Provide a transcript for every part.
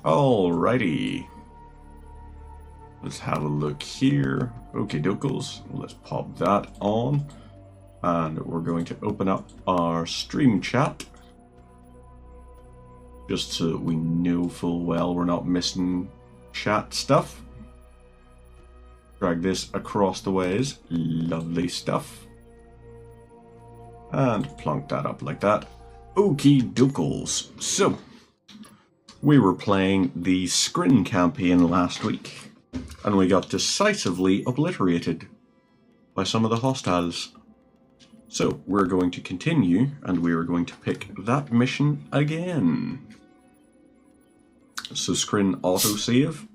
Alrighty. Let's have a look here. Okie dokes. Let's pop that on. And we're going to open up our stream chat. Just so we know full well we're not missing chat stuff. Drag this across the ways. Lovely stuff. And plonk that up like that. Okie dokes. So, we were playing the Scrin campaign last week, and we got decisively obliterated by some of the hostiles. So, we're going to continue, and we are going to pick that mission again. So, Scrin autosave.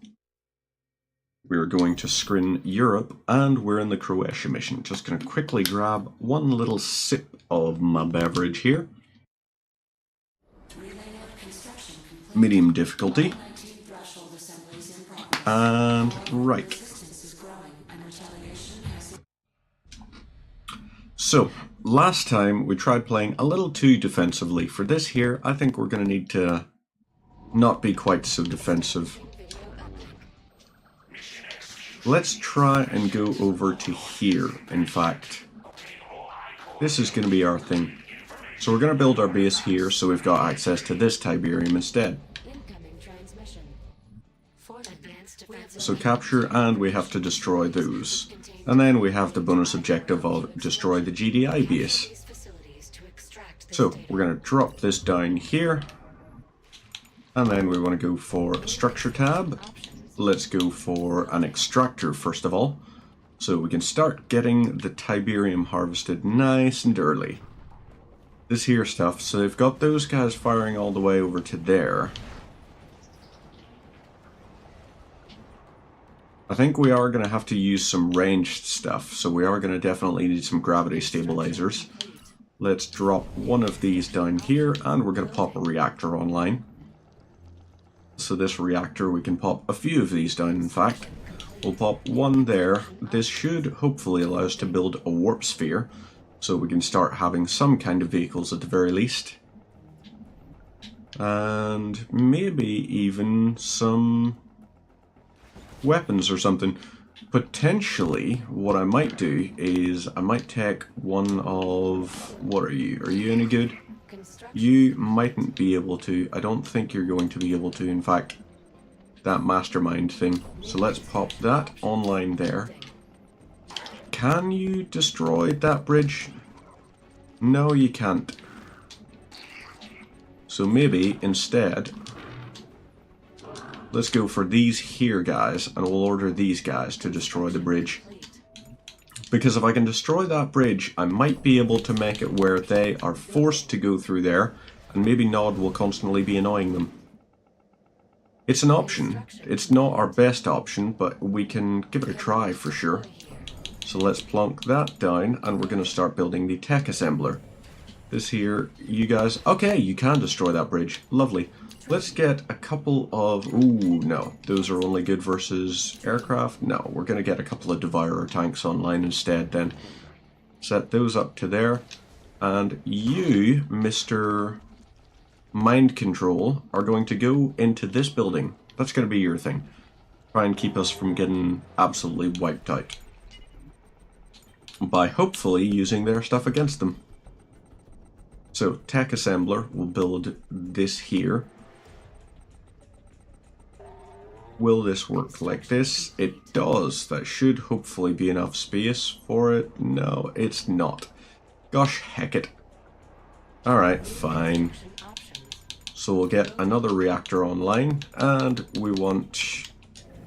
We're going to Scrin Europe, and we're in the Croatia mission. Just going to quickly grab one little sip of my beverage here. Medium difficulty. And right. So, last time we tried playing a little too defensively. For this here, I think we're going to need to not be quite so defensive. Let's try and go over to here, in fact. This is going to be our thing. So we're going to build our base here so we've got access to this Tiberium instead. So capture, and we have to destroy those. And then we have the bonus objective of destroy the GDI base. So we're going to drop this down here. And then we want to go for structure tab. Let's go for an extractor first of all. So we can start getting the Tiberium harvested nice and early. This here stuff, so they've got those guys firing all the way over to there. I think we are going to have to use some ranged stuff, so we are going to definitely need some gravity stabilizers. Let's drop one of these down here, and we're going to pop a reactor online. So this reactor, we can pop a few of these down, in fact. We'll pop one there. This should hopefully allow us to build a warp sphere, so we can start having some kind of vehicles at the very least. And maybe even some weapons or something. Potentially, what I might do is I might take one of... What are you? Are you any good? You mightn't be able to. I don't think you're going to be able to, in fact, that mastermind thing. So let's pop that online there. Can you destroy that bridge? No, you can't. So maybe instead, let's go for these here guys, and we'll order these guys to destroy the bridge. Because if I can destroy that bridge, I might be able to make it where they are forced to go through there, and maybe Nod will constantly be annoying them. It's an option. It's not our best option, but we can give it a try for sure. So let's plonk that down, and we're going to start building the tech assembler. This here, you guys... Okay, you can destroy that bridge. Lovely. Let's get a couple of... Ooh, no. Those are only good versus aircraft? No, we're going to get a couple of Devourer tanks online instead then. Set those up to there. And you, Mr. Mind Control, are going to go into this building. That's going to be your thing. Try and keep us from getting absolutely wiped out. By hopefully using their stuff against them. So, Tech Assembler will build this here. Will this work like this? It does. That should hopefully be enough space for it. No, it's not. Gosh heck it. Alright, fine. So we'll get another reactor online, and we want...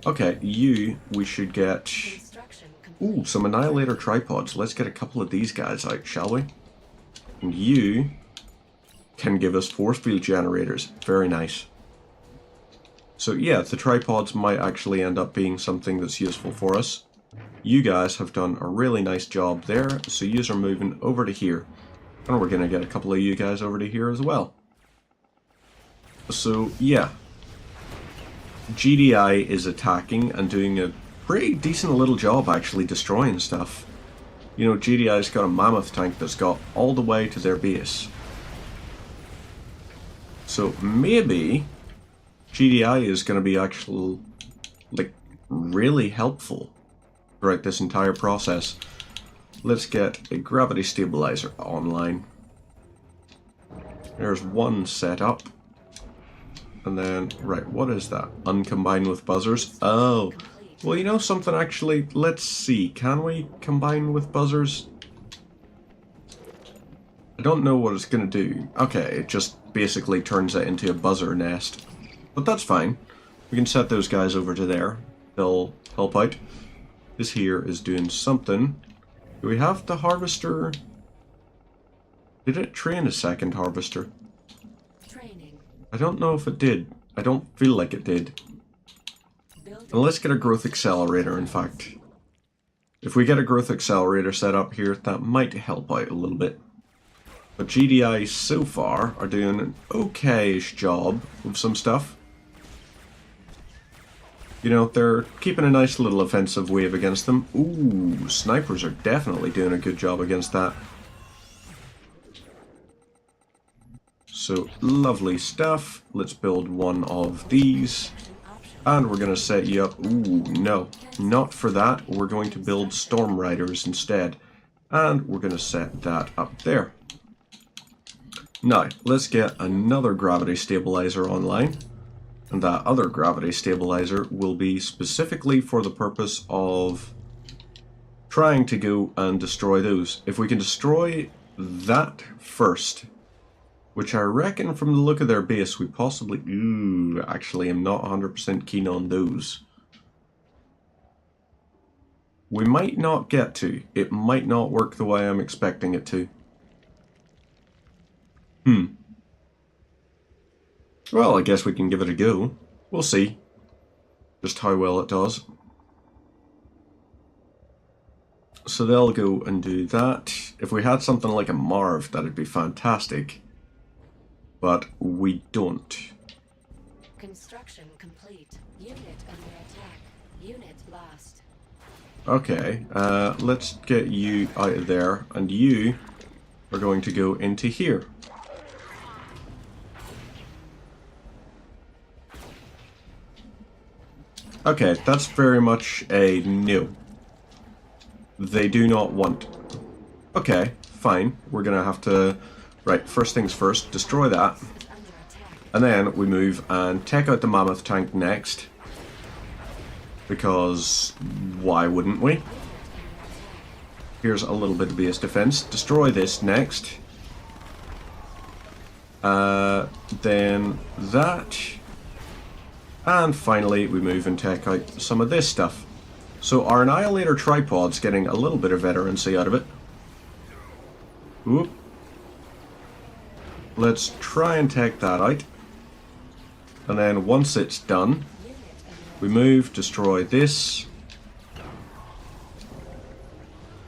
Okay, we should get... Ooh, some Annihilator tripods. Let's get a couple of these guys out, shall we? And you can give us force field generators. Very nice. So yeah, the tripods might actually end up being something that's useful for us. You guys have done a really nice job there, so you are moving over to here. And we're going to get a couple of you guys over to here as well. So yeah, GDI is attacking and doing a pretty decent little job actually destroying stuff. You know, GDI's got a mammoth tank that's got all the way to their base. So maybe GDI is going to be actually, like, really helpful throughout this entire process. Let's get a gravity stabilizer online. There's one set up. And then, right, what is that? Uncombine with buzzers? Oh, well, you know something, actually, let's see. Can we combine with buzzers? I don't know what it's going to do. Okay, it just basically turns it into a buzzer nest. But that's fine. We can set those guys over to there. They'll help out. This here is doing something. Do we have the harvester? Did it train a second harvester? Training. I don't know if it did. I don't feel like it did. And let's get a growth accelerator, in fact. If we get a growth accelerator set up here, that might help out a little bit. But GDI so far are doing an okay-ish job with some stuff. You know, they're keeping a nice little offensive wave against them. Ooh, snipers are definitely doing a good job against that. So, lovely stuff. Let's build one of these. And we're going to set you up... Ooh, no. Not for that. We're going to build Storm Riders instead. And we're going to set that up there. Now, let's get another gravity stabilizer online. And that other gravity stabilizer will be specifically for the purpose of trying to go and destroy those. If we can destroy that first, which I reckon from the look of their base we possibly... Ooh, actually I'm not 100% keen on those. We might not get to. It might not work the way I'm expecting it to. Well, I guess we can give it a go. We'll see just how well it does. So they'll go and do that. If we had something like a Marv, that'd be fantastic. But we don't. Construction complete. Unit under attack. Unit lost. Okay, let's get you out of there, and you are going to go into here. Okay, that's very much a no. They do not want. Okay, fine. We're gonna have to... Right, first things first, destroy that. And then we move and take out the mammoth tank next. Because why wouldn't we? Here's a little bit of base defense. Destroy this next. Then that. And finally, we move and take out some of this stuff. So our Annihilator tripod's getting a little bit of veterancy out of it. Whoop. Let's try and take that out. And then once it's done, we move, destroy this.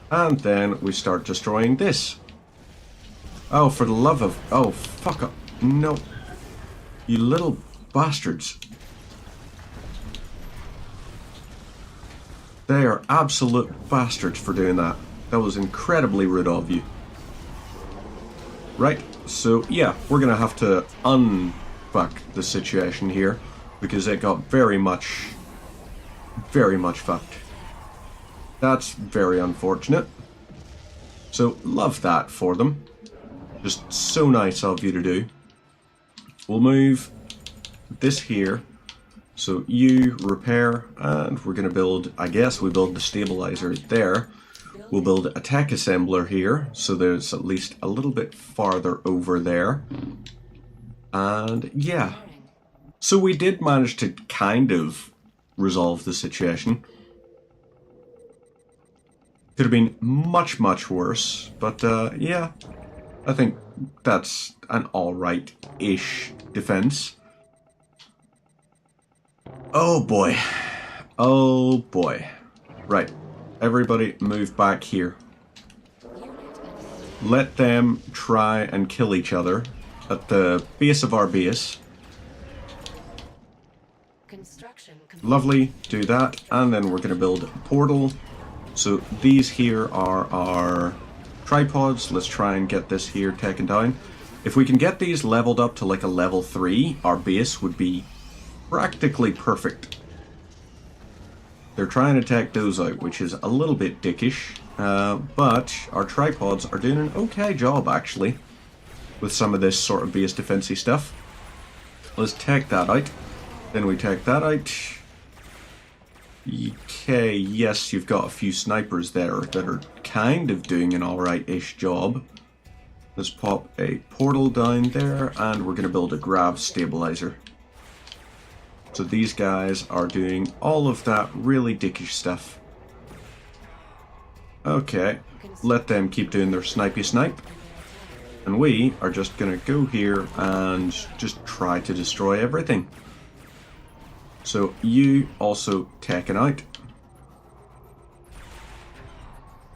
And then we start destroying this. Oh, for the love of... Oh, fuck up. No. You little bastards. They are absolute bastards for doing that. That was incredibly rude of you. Right, so yeah, we're gonna have to unfuck the situation here because it got very much fucked. That's very unfortunate. So, love that for them. Just so nice of you to do. We'll move this here. So you repair, and we're going to build, I guess we build the stabilizer there. We'll build a tech assembler here, so there's at least a little bit farther over there. And yeah. So we did manage to kind of resolve the situation. Could have been much, much worse, but yeah. I think that's an alright-ish defense. Oh boy. Oh boy. Right. Everybody move back here. Let them try and kill each other at the base of our base. Lovely. Do that. And then we're going to build a portal. So these here are our tripods. Let's try and get this here taken down. If we can get these leveled up to like a level 3, our base would be practically perfect. They're trying to take those out, which is a little bit dickish, but our tripods are doing an okay job, actually, with some of this sort of base defensey stuff. Let's take that out. Then we take that out. Okay, yes, you've got a few snipers there that are kind of doing an alright-ish job. Let's pop a portal down there, and we're going to build a grav stabilizer. So these guys are doing all of that really dickish stuff. Okay, let them keep doing their snipey snipe. And we are just going to go here and just try to destroy everything. So you also taken out.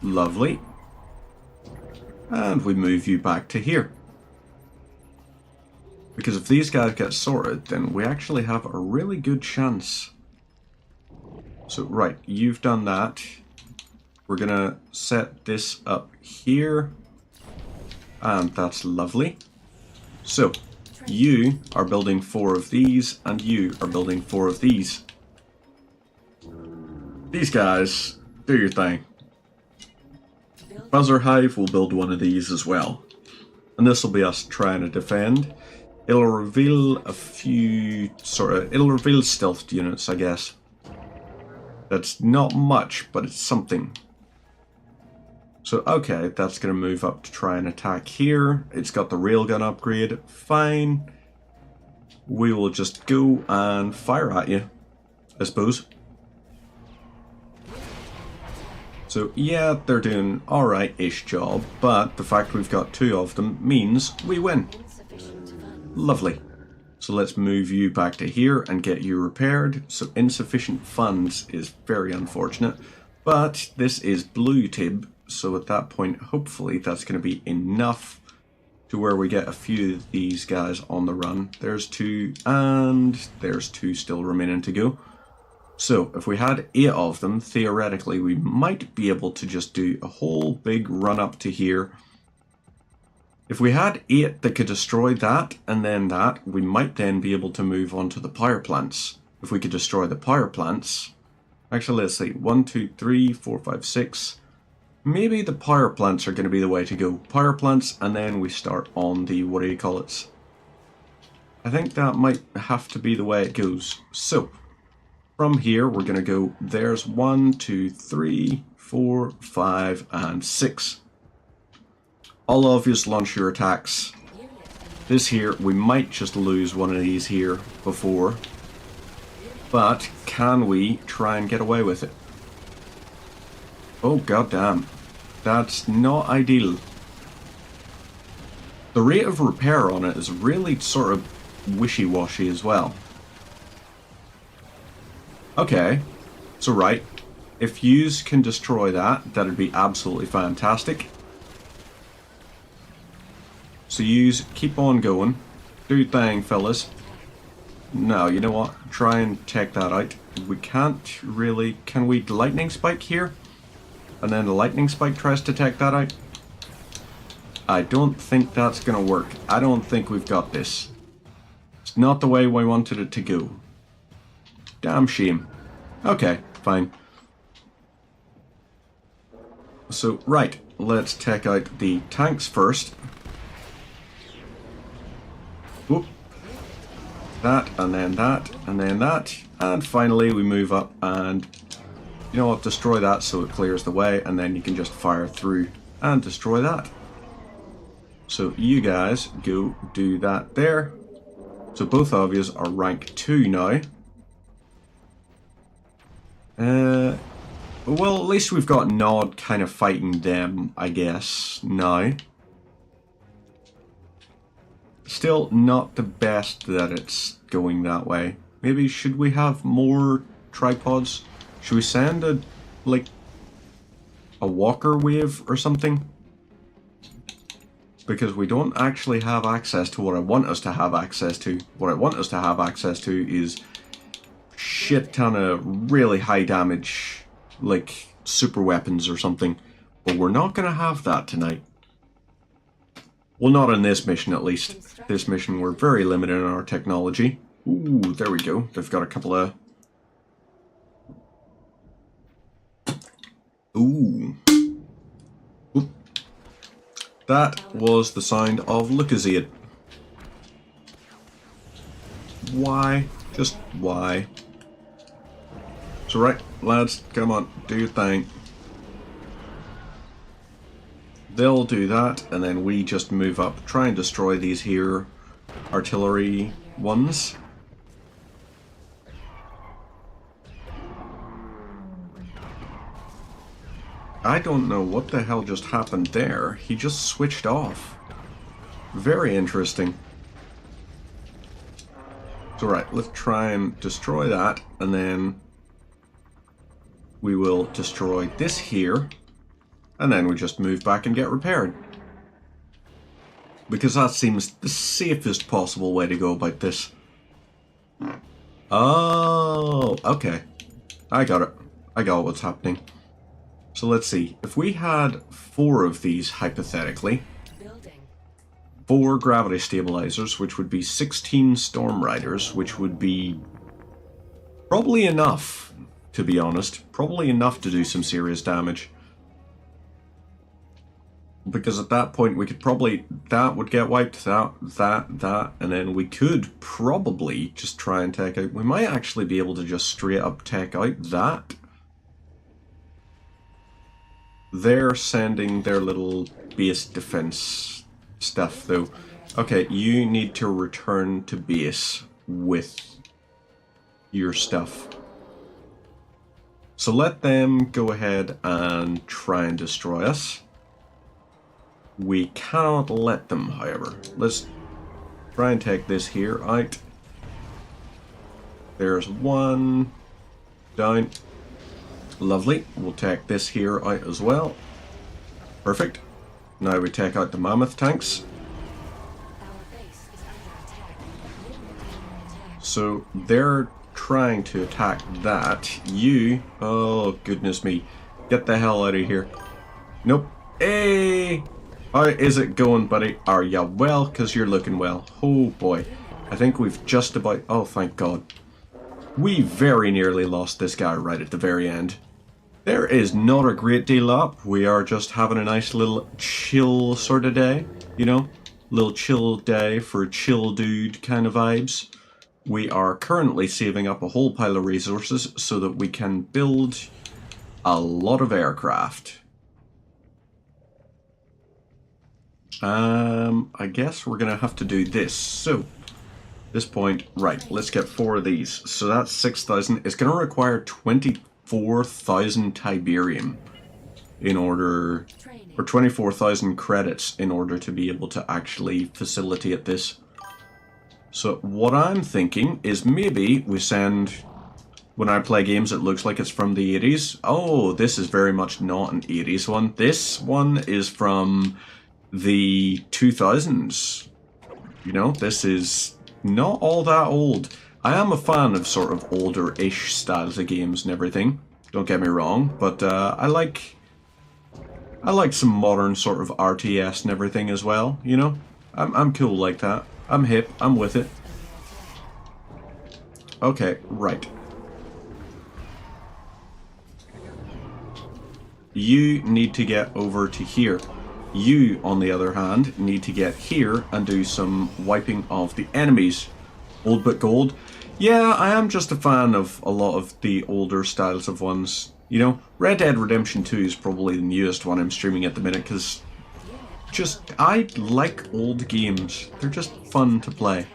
Lovely. And we move you back to here. Because if these guys get sorted, then we actually have a really good chance. So, right, you've done that. We're going to set this up here. And that's lovely. So, you are building 4 of these, and you are building 4 of these. These guys, do your thing. Buzzer Hive will build one of these as well. And this will be us trying to defend. It'll reveal a few it'll reveal stealth units, I guess. That's not much, but it's something. So, okay, that's going to move up to try and attack here. It's got the railgun upgrade. Fine. We will just go and fire at you, I suppose. So, yeah, they're doing alright-ish job, but the fact we've got 2 of them means we win. Lovely. So let's move you back to here and get you repaired. So insufficient funds is very unfortunate, but this is blue tib, so at that point hopefully that's going to be enough to where we get a few of these guys on the run. There's 2 and there's 2 still remaining to go. So if we had 8 of them, theoretically we might be able to just do a whole big run up to here. If we had 8 that could destroy that and then that, we might then be able to move on to the power plants. If we could destroy the power plants, actually let's see, 1, 2, 3, 4, 5, 6. Maybe the power plants are going to be the way to go. Power plants, and then we start on the, what do you call it? I think that might have to be the way it goes. So, from here we're going to go, there's 1, 2, 3, 4, 5, and 6. All obvious launch your attacks. This here, we might just lose one of these here before. But can we try and get away with it? Oh goddamn. That's not ideal. The rate of repair on it is really sort of wishy-washy as well. Okay. So right. If yous can destroy that, that'd be absolutely fantastic. So yous keep on going. Do your thing, fellas. No, you know what? Try and take that out. We can't really... Can we lightning spike here? And then the lightning spike tries to take that out? I don't think that's going to work. I don't think we've got this. It's not the way we wanted it to go. Damn shame. Okay, fine. So, right. Let's take out the tanks first. Whoop. That, and then that, and then that. And finally we move up and, you know what, destroy that so it clears the way, and then you can just fire through and destroy that. So you guys go do that there. So both of you are rank 2 now. Well, at least we've got Nod kind of fighting them, I guess, now. Still not the best that it's going that way. Maybe should we have more tripods? Should we send a, like, a walker wave or something? Because we don't actually have access to what I want us to have access to. What I want us to have access to is shit ton of really high damage, like super weapons or something. But we're not going to have that tonight. Well, not in this mission, at least. This mission, we're very limited in our technology. Ooh, there we go. They've got a couple of... Ooh. Oop. That was the sound of Lucozade. Why? Just why? So right, lads, come on, do your thing. They'll do that, and then we just move up, try and destroy these here artillery ones. I don't know what the hell just happened there. He just switched off. Very interesting. So right, let's try and destroy that, and then we will destroy this here, and then we just move back and get repaired. Because that seems the safest possible way to go about this. Oh, okay. I got it. I got what's happening. So let's see. If we had 4 of these, hypothetically, 4 gravity stabilizers, which would be 16 storm riders, which would be probably enough, to be honest. Probably enough to do some serious damage. Because at that point we could probably, that would get wiped, that, and then we could probably just try and take out, we might actually be able to just straight up take out that. They're sending their little base defense stuff though. Okay, you need to return to base with your stuff. So let them go ahead and try and destroy us. We cannot let them, however. Let's try and take this here out. There's one down. Lovely. We'll take this here out as well. Perfect. Now we take out the mammoth tanks. So they're trying to attack that. You, oh goodness me, get the hell out of here. Nope. Hey! How is it going, buddy? Are ya well? Because you're looking well. Oh boy. I think we've just about... Oh, thank God. We very nearly lost this guy right at the very end. There is not a great deal up. We are just having a nice little chill sort of day. You know? Little chill day for chill dude kind of vibes. We are currently saving up a whole pile of resources so that we can build a lot of aircraft. I guess we're gonna have to do this. So, this point, right, let's get 4 of these. So that's 6,000. It's gonna require 24,000 Tiberium in order, or 24,000 credits in order to be able to actually facilitate this. So what I'm thinking is maybe we send, when I play games it looks like it's from the 80s. Oh, this is very much not an 80s one. This one is from the 2000s. You know, this is not all that old. I am a fan of sort of older-ish styles of games and everything. Don't get me wrong, but I like some modern sort of RTS and everything as well. You know, I'm cool like that. I'm hip. I'm with it. Okay, right. You need to get over to here. You, on the other hand, need to get here and do some wiping of the enemies. Old but gold. Yeah, I am just a fan of a lot of the older styles of ones. You know, Red Dead Redemption 2 is probably the newest one I'm streaming at the minute, because I like old games. They're just fun to play.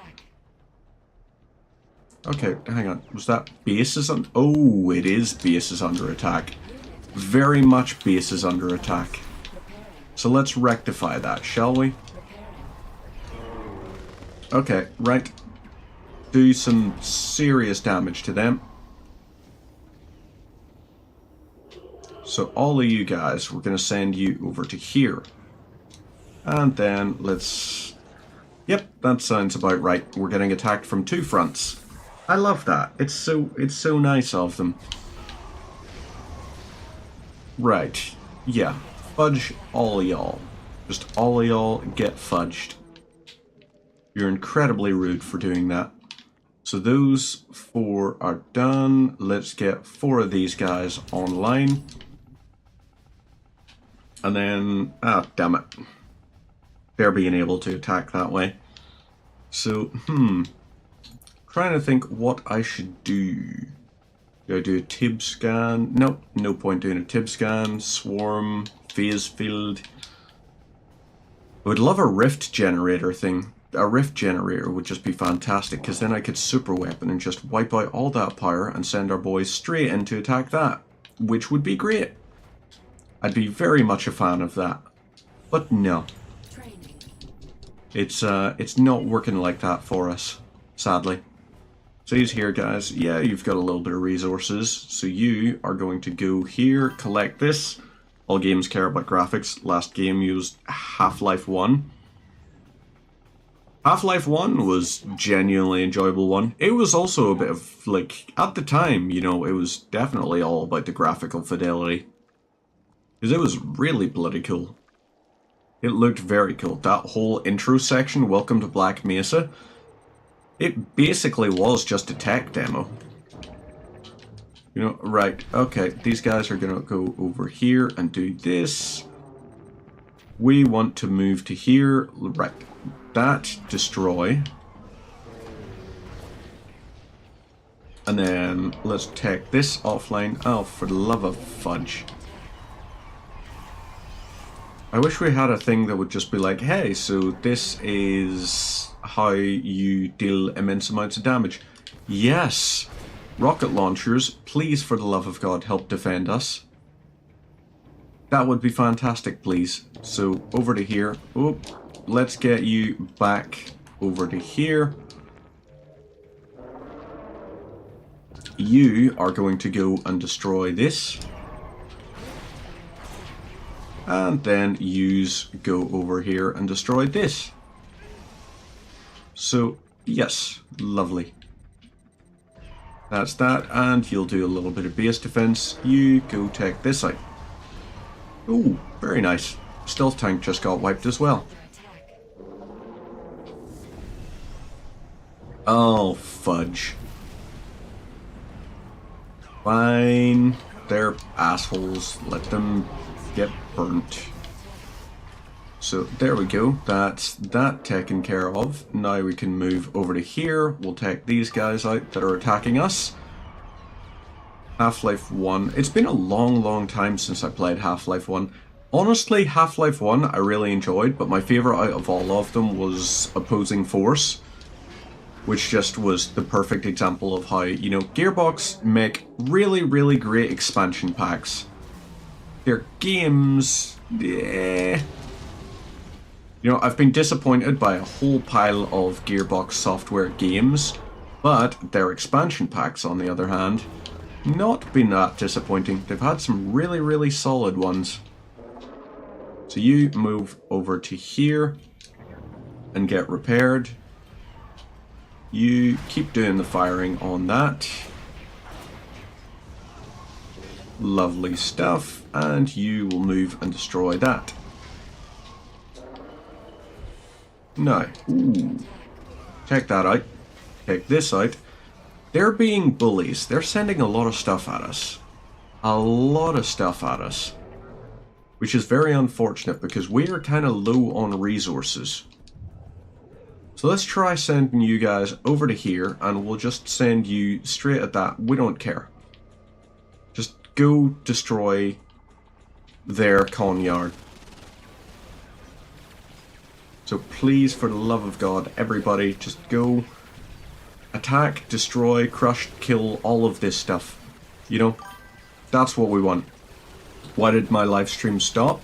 Okay, hang on. Was that bases on... Oh, it is bases under attack. Very much bases under attack. So let's rectify that, shall we? Okay, right. Do some serious damage to them. So all of you guys, we're going to send you over to here. And then let's... Yep, that sounds about right. We're getting attacked from 2 fronts. I love that. It's so nice of them. Right. Yeah. Fudge all of y'all. Just all of y'all get fudged. You're incredibly rude for doing that. So those 4 are done. Let's get 4 of these guys online. And then, damn it. They're being able to attack that way. So, trying to think what I should do. Do I do a Tib scan? Nope, no point doing a Tib scan. Swarm, phase field. I would love a rift generator thing. A rift generator would just be fantastic, because then I could super weapon and just wipe out all that power and send our boys straight in to attack that, which would be great. I'd be very much a fan of that. But no. It's not working like that for us, sadly. So these here guys, yeah, you've got a little bit of resources, so you are going to go here, collect this. All games care about graphics. Last game used Half-Life 1. Half-Life 1 was genuinely enjoyable one. It was also a bit of, like, at the time, you know, it was definitely all about the graphical fidelity. Because it was really bloody cool. It looked very cool. That whole intro section, Welcome to Black Mesa, it basically was just a tech demo. You know, right, okay, these guys are gonna go over here and do this. We want to move to here, right, that, destroy. And then let's take this offline. Oh, for the love of fudge. I wish we had a thing that would just be like, hey, so this is how you deal immense amounts of damage. Yes! Rocket launchers, please, for the love of God, help defend us. That would be fantastic, please. So, over to here. Oh, let's get you back over to here. You are going to go and destroy this. And then go over here and destroy this. So, yes, lovely. That's that, and you'll do a little bit of base defense. You go take this out. Ooh, very nice. Stealth tank just got wiped as well. Oh, fudge. Fine. They're assholes. Let them get burnt. So there we go, that's that taken care of. Now we can move over to here. We'll take these guys out that are attacking us. Half-Life 1. It's been a long time since I played Half-Life 1. Honestly, Half-Life 1 I really enjoyed, but my favourite out of all of them was Opposing Force, which just was the perfect example of how, you know, Gearbox make really great expansion packs. Their games, yeah. You know, I've been disappointed by a whole pile of Gearbox software games, but their expansion packs, on the other hand, not been that disappointing. They've had some really solid ones. So you move over to here and get repaired. You keep doing the firing on that. Lovely stuff. And you will move and destroy that. Now, check that out. Take this out. They're being bullies. They're sending a lot of stuff at us. A lot of stuff at us. Which is very unfortunate because we are kind of low on resources. So let's try sending you guys over to here and we'll just send you straight at that. We don't care. Just go destroy their con yard. So please, for the love of God, everybody, just go attack, destroy, crush, kill, all of this stuff. You know, that's what we want. Why did my live stream stop?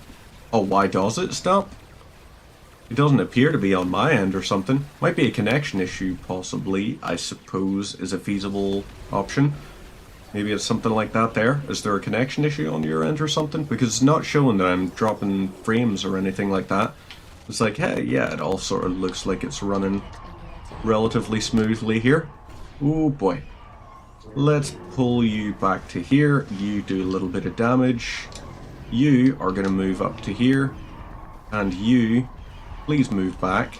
Oh, why does it stop? It doesn't appear to be on my end or something. Might be a connection issue, possibly, I suppose, is a feasible option. Maybe it's something like that there. Is there a connection issue on your end or something? Because it's not showing that I'm dropping frames or anything like that. It's like, hey, yeah, it all sort of looks like it's running relatively smoothly here. Oh boy. Let's pull you back to here. You do a little bit of damage. You are going to move up to here. And you, please move back.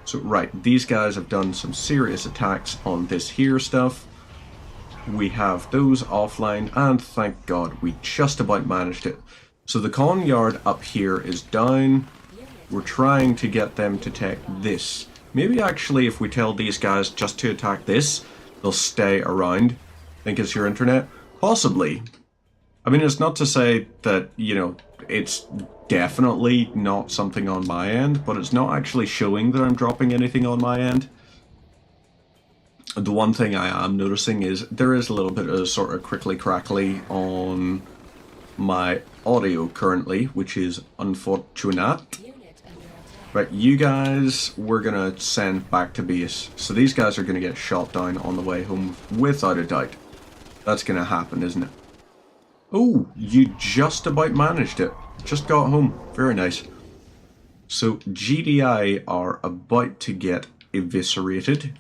So, right, these guys have done some serious attacks on this here stuff. We have those offline, and thank God, we just about managed it. So the con yard up here is down. We're trying to get them to take this. Maybe actually if we tell these guys just to attack this, they'll stay around. Think it's your internet? Possibly. I mean, it's not to say that, you know, it's definitely not something on my end, but it's not actually showing that I'm dropping anything on my end. The one thing I am noticing is there is a little bit of sort of crickly crackly on my audio currently, which is unfortunate. Right, you guys, we're gonna send back to base. So these guys are gonna get shot down on the way home, without a doubt. That's gonna happen, isn't it? Oh, you just about managed it. Just got home. Very nice. So GDI are about to get eviscerated.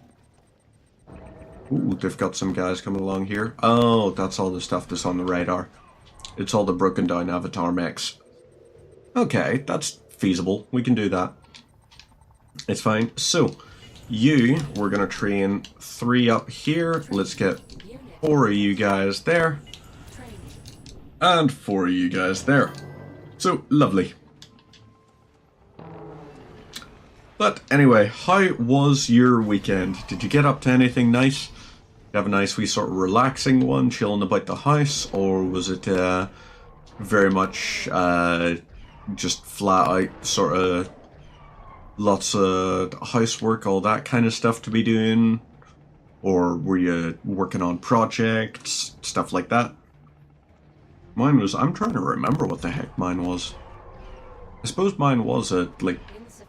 Ooh, they've got some guys coming along here. Oh, that's all the stuff that's on the radar. It's all the broken down avatar mechs. Okay, that's feasible. We can do that. It's fine. So, we're going to train 3 up here. Let's get 4 of you guys there. And 4 of you guys there. So, lovely. But anyway, how was your weekend? Did you get up to anything nice? Have a nice wee sort of relaxing one, chilling about the house, or was it very much just flat out sort of lots of housework, all that kind of stuff to be doing? Or were you working on projects, stuff like that? Mine was, I'm trying to remember what the heck mine was. I suppose mine was a, like,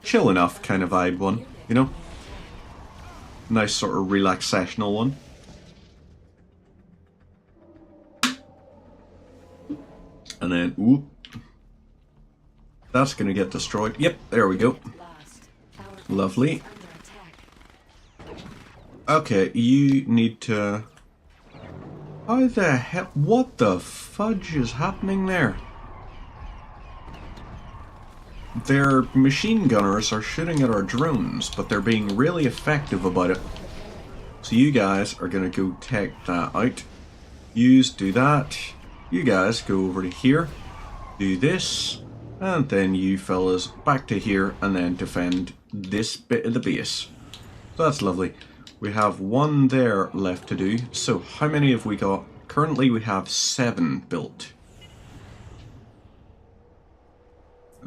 chill enough kind of vibe one, you know? Nice sort of relaxational one. And then, ooh. That's gonna get destroyed. Yep, there we go. Lovely. Okay, you need to... How the hell... What the fudge is happening there? Their machine gunners are shooting at our drones, but they're being really effective about it. So you guys are gonna go take that out. Do that. You guys go over to here. Do this. And then you fellas back to here and then defend this bit of the base. So that's lovely. We have 1 there left to do. So how many have we got? Currently we have 7 built.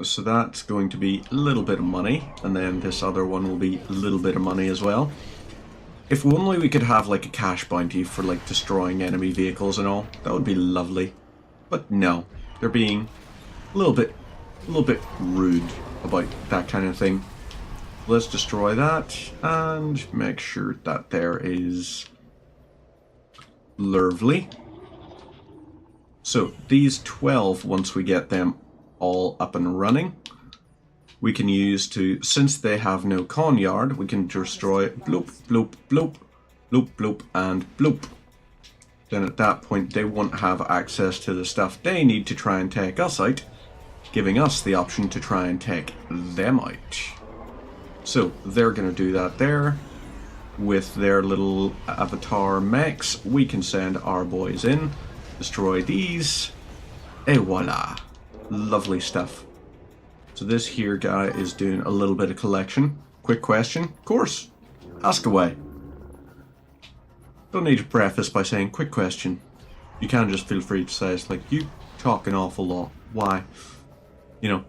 So that's going to be a little bit of money. And then this other one will be a little bit of money as well. If only we could have like a cash bounty for like destroying enemy vehicles and all. That would be lovely. But no. They're being a little bit rude about that kind of thing. Let's destroy that and make sure that there is lovely. So these 12, once we get them all up and running, we can use to, since they have no con yard, we can destroy bloop, bloop, bloop, bloop, bloop, and bloop. Then at that point they won't have access to the stuff they need to try and take us out, giving us the option to try and take them out. So they're going to do that there. With their little avatar mechs, we can send our boys in, destroy these, et voila. Lovely stuff. So this here guy is doing a little bit of collection. Quick question? Of course. Ask away. Don't need to preface by saying quick question. You can just feel free to say it's like, you talk an awful lot. Why? You know.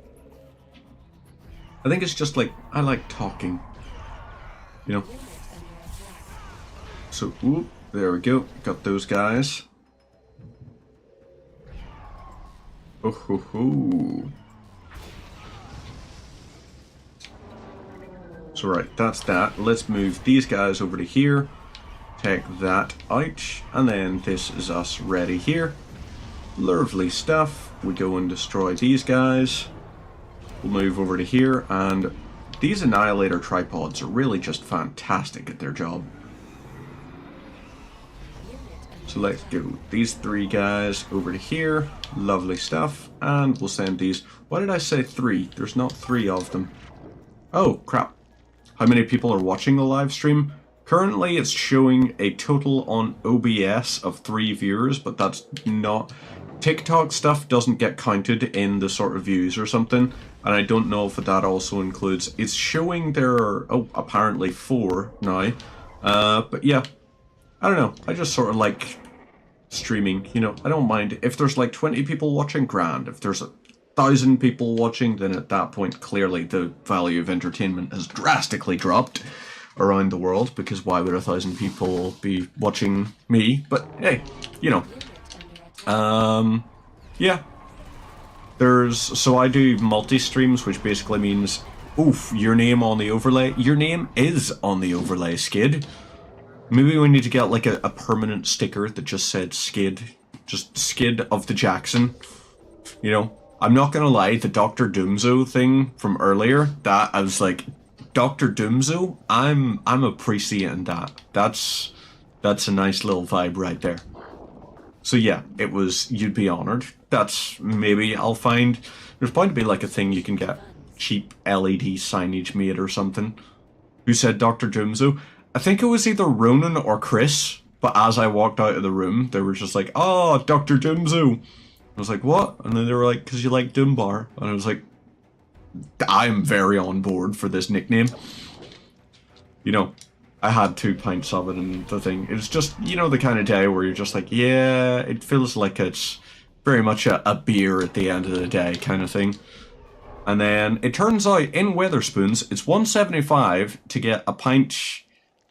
I think it's just like, I like talking. You know. So, ooh, there we go. Got those guys. Oh ho ho. So right, that's that. Let's move these guys over to here. Take that out. And then this is us ready here. Lovely stuff. We go and destroy these guys. We'll move over to here. And these Annihilator tripods are really just fantastic at their job. So let's go. These 3 guys over to here. Lovely stuff. And we'll send these. Why did I say 3? There's not 3 of them. Oh, crap. how many people are watching the live stream. Currently, it's showing a total on OBS of 3 viewers, but that's not... TikTok stuff doesn't get counted in the sort of views or something, and I don't know if that also includes... It's showing there are, oh, apparently 4 now. But yeah, I don't know. I just sort of like streaming, you know. I don't mind. If there's like 20 people watching, grand. If there's 1,000 people watching, then at that point, clearly the value of entertainment has drastically dropped around the world, because why would 1,000 people be watching me? But hey, you know. Yeah. So I do multi-streams, which basically means, oof, your name on the overlay. Your name is on the overlay, Skid. Maybe we need to get like a permanent sticker that just said Skid. Just Skid of the Jackson. You know, I'm not gonna lie, the Dr. Doomzo thing from earlier, that I was like, Dr. Doomzo? I'm appreciating that. That's a nice little vibe right there. So yeah, it was, you'd be honoured. That's, maybe I'll find, there's bound to be like a thing you can get cheap LED signage made or something. Who said Dr. Doomzo? I think it was either Ronan or Chris, but as I walked out of the room, they were just like, oh, Dr. Doomzo. I was like, what? And then they were like, because you like Doombar. And I was like, I'm very on board for this nickname. You know, I had 2 pints of it and the thing. It was just, you know, the kind of day where you're just like, yeah, it feels like it's very much a beer at the end of the day kind of thing. And then it turns out in Wetherspoons, it's $1.75 to get a pint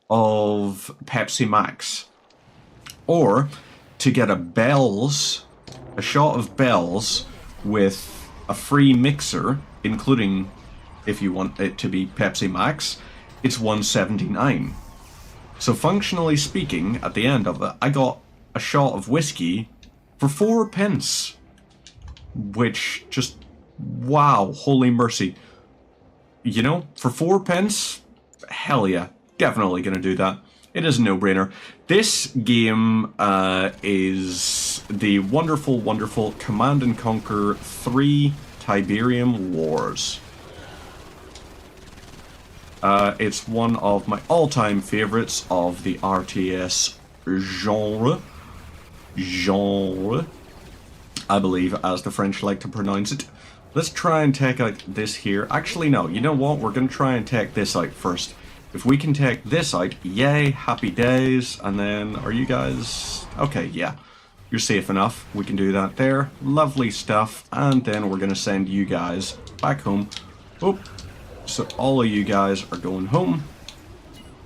of Pepsi Max. Or to get a shot of Bell's with a free mixer, including if you want it to be Pepsi Max, it's $1.79. So functionally speaking, at the end of it, I got a shot of whiskey for 4 pence. Which just, wow, holy mercy. You know, for 4 pence, hell yeah, definitely gonna do that. It is a no-brainer. This game is the wonderful, wonderful Command & Conquer 3 Tiberium Wars. It's one of my all-time favorites of the RTS genre. I believe, as the French like to pronounce it. Let's try and take out this here. Actually, no, you know what? We're going to try and take this out first. If we can take this out, yay, happy days. And then, are you guys... Okay, yeah. You're safe enough. We can do that there. Lovely stuff. And then we're going to send you guys back home. Oh. So all of you guys are going home.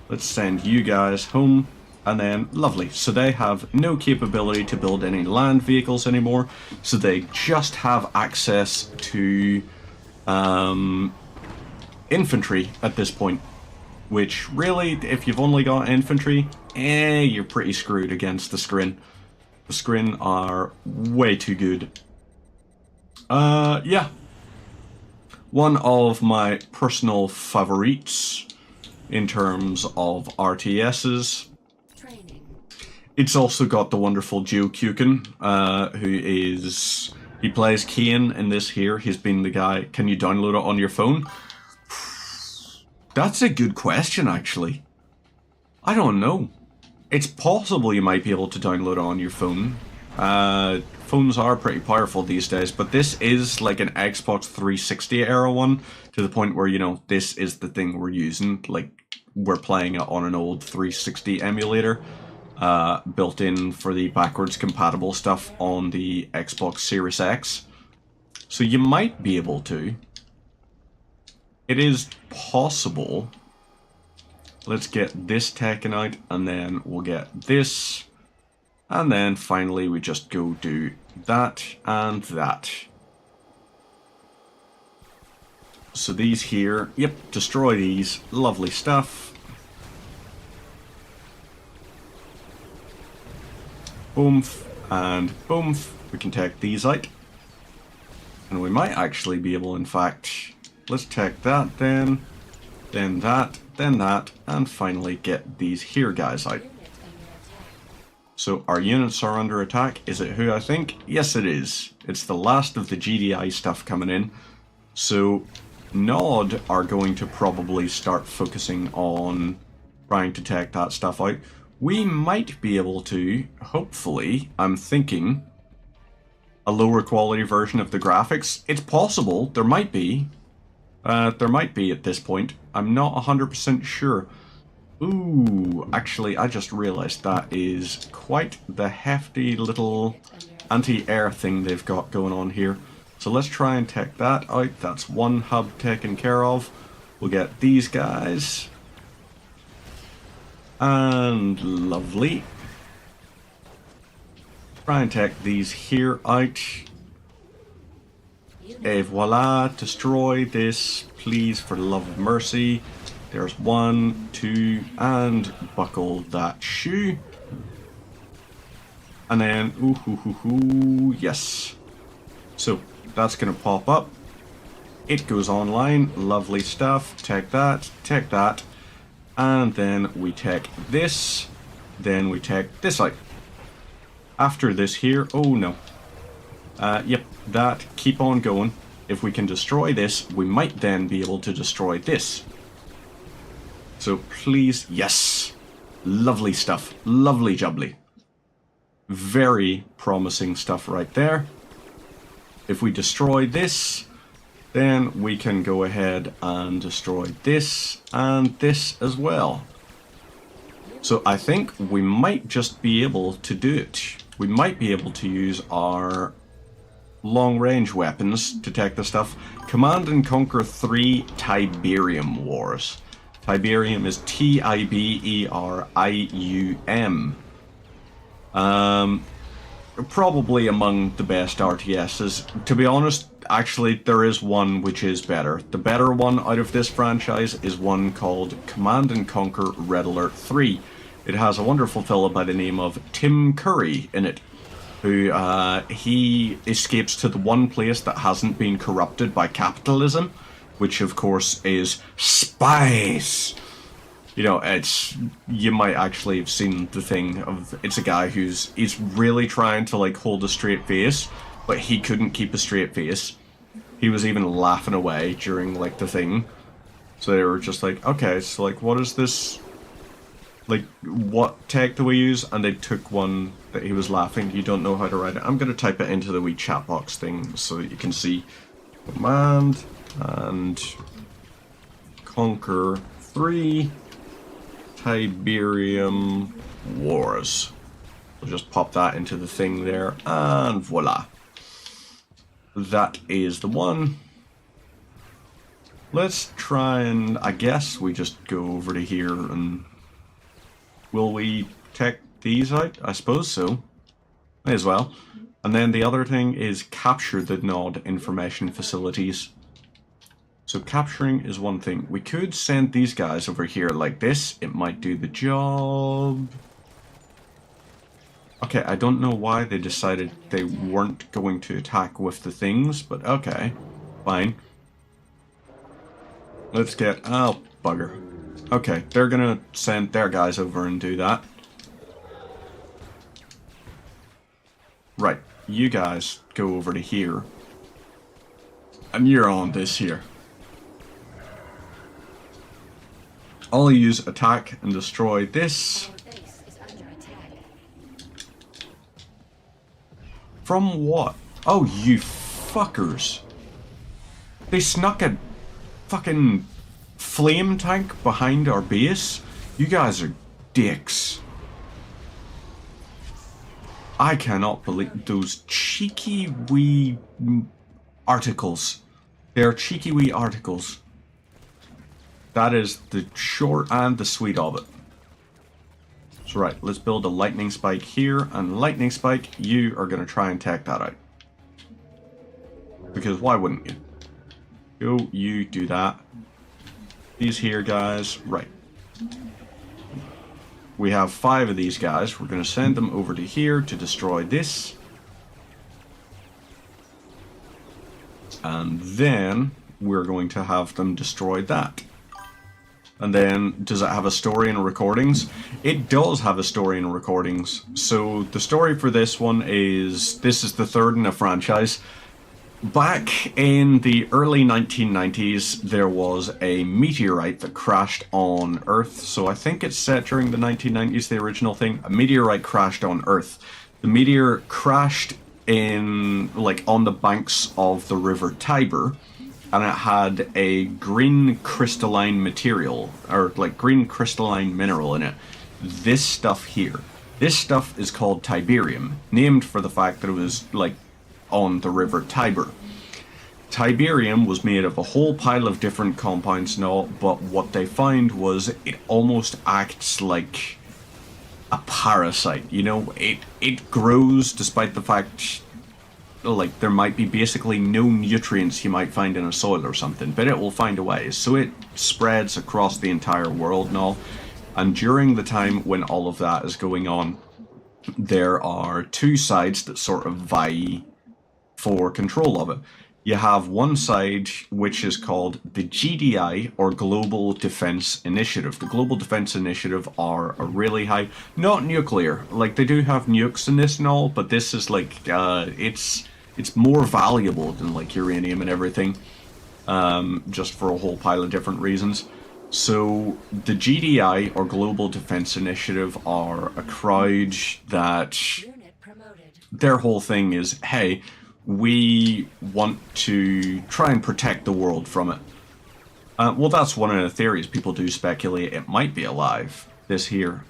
Let's send you guys home. And then, lovely. So they have no capability to build any land vehicles anymore. So they just have access to infantry at this point. Which, really, if you've only got infantry, you're pretty screwed against the Scrin. The Scrin are way too good. Yeah. One of my personal favorites in terms of RTSs. It's also got the wonderful Joe Kukin, he plays Kane in this here. He's been the guy. Can you download it on your phone? That's a good question, actually. I don't know. It's possible you might be able to download it on your phone. Phones are pretty powerful these days, but this is like an Xbox 360 era one, to the point where, you know, this is the thing we're using. Like, we're playing it on an old 360 emulator. Built in for the backwards compatible stuff on the Xbox Series X. So you might be able to. It is possible. Let's get this taken out, and then we'll get this. And then finally we just go do that and that. So these here, yep, destroy these. Lovely stuff. Boomf and boomf. We can take these out. And we might actually be able, in fact, let's take that then that, then that, and finally get these here guys out. So our units are under attack. Is it who I think? Yes, it is. It's the last of the GDI stuff coming in. So Nod are going to probably start focusing on trying to take that stuff out. We might be able to, hopefully, I'm thinking, a lower quality version of the graphics. It's possible. There might be. There might be at this point. I'm not 100% sure. Ooh, actually, I just realized that is quite the hefty little anti-air thing they've got going on here. So let's try and take that out. That's one hub taken care of. We'll get these guys. And lovely. Try and take these here out. Et voila, destroy this, please, for the love of mercy. There's 1, 2, and buckle that shoe. And then, yes. So, that's going to pop up. It goes online, lovely stuff. Take that, and then we take this, then we take this out. After this here, oh no. Yep, that, keep on going. If we can destroy this, we might then be able to destroy this. So please, yes. Lovely stuff. Lovely jubbly. Very promising stuff right there. If we destroy this, then we can go ahead and destroy this and this as well. So I think we might just be able to do it. We might be able to use our long-range weapons to take the stuff. Command and Conquer 3 Tiberium Wars. Tiberium is T-I-B-E-R-I-U-M. Probably among the best RTSs. To be honest, actually, there is one which is better. The better one out of this franchise is one called Command and Conquer Red Alert 3. It has a wonderful fellow by the name of Tim Curry in it, who he escapes to the one place that hasn't been corrupted by capitalism, which of course is spice. You know, you might actually have seen the thing of, it's a guy he's really trying to like hold a straight face, but he couldn't keep a straight face. He was even laughing away during like the thing. So they were just like, okay, so like what is this? Like, what tech do we use? And they took one that he was laughing. You don't know how to write it. I'm going to type it into the wee chat box thing so that you can see. Command and Conquer 3 Tiberium Wars. We'll just pop that into the thing there, and voila. That is the one. Let's try and, I guess we just go over to here and... Will we take these out? I suppose so. May as well. And then the other thing is capture the Nod information facilities. So capturing is one thing. We could send these guys over here like this. It might do the job. Okay, I don't know why they decided they weren't going to attack with the things, but okay. Fine. Let's get... Oh, bugger. Okay, they're gonna send their guys over and do that. Right, you guys go over to here. And you're on this here. I'll use attack and destroy this. From what? Oh, you fuckers. They snuck a fucking flame tank behind our base? You guys are dicks. I cannot believe those cheeky wee articles. They're cheeky wee articles. That is the short and the sweet of it. So right, let's build a lightning spike here, and lightning spike, you are going to try and take that out. Because why wouldn't you? Go, you do that. These here guys, right. We have 5 of these guys. We're going to send them over to here to destroy this. And then we're going to have them destroy that. And then, does it have a story and recordings? It does have a story and recordings. So the story for this one is, this is the 3rd in a franchise. Back in the early 1990s, there was a meteorite that crashed on Earth. So I think it's set during the 1990s, the original thing. A meteorite crashed on Earth. The meteor crashed in, like, on the banks of the river Tiber, and it had a green crystalline material, or like green crystalline mineral in it. This stuff here. This stuff is called Tiberium, named for the fact that it was, like, on the river Tiber. Tiberium was made of a whole pile of different compounds and all, but what they found was it almost acts like a parasite, you know? It grows despite the fact, like, there might be basically no nutrients you might find in a soil or something, but it will find a way. So it spreads across the entire world and all. And during the time when all of that is going on, there are two sides that sort of vie for control of it. You have one side which is called the GDI, or Global Defense Initiative. The Global Defense Initiative are a really high, not nuclear, like they do have nukes in this and all, but this is like, it's more valuable than like uranium and everything, just for a whole pile of different reasons. So the GDI, or Global Defense Initiative, are a crowd that Unit promoted. their whole thing is, hey, we want to try and protect the world from it. Well, that's one of the theories. People do speculate it might be alive, this here,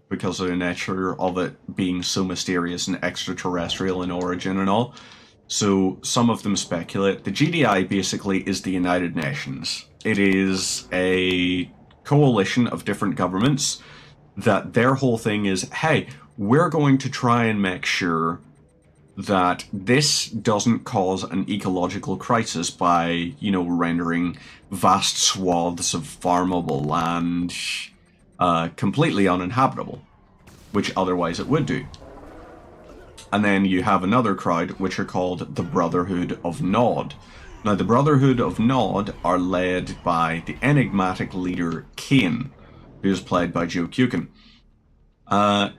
because of the nature of it being so mysterious and extraterrestrial in origin and all. So some of them speculate. The GDI basically is the United Nations. It is a coalition of different governments that their whole thing is, hey, we're going to try and make sure that this doesn't cause an ecological crisis by, you know, rendering vast swaths of farmable land completely uninhabitable, which otherwise it would do. And then you have another crowd, which are called the Brotherhood of Nod. Now, the Brotherhood of Nod are led by the enigmatic leader Kane, who is played by Joe Kukin.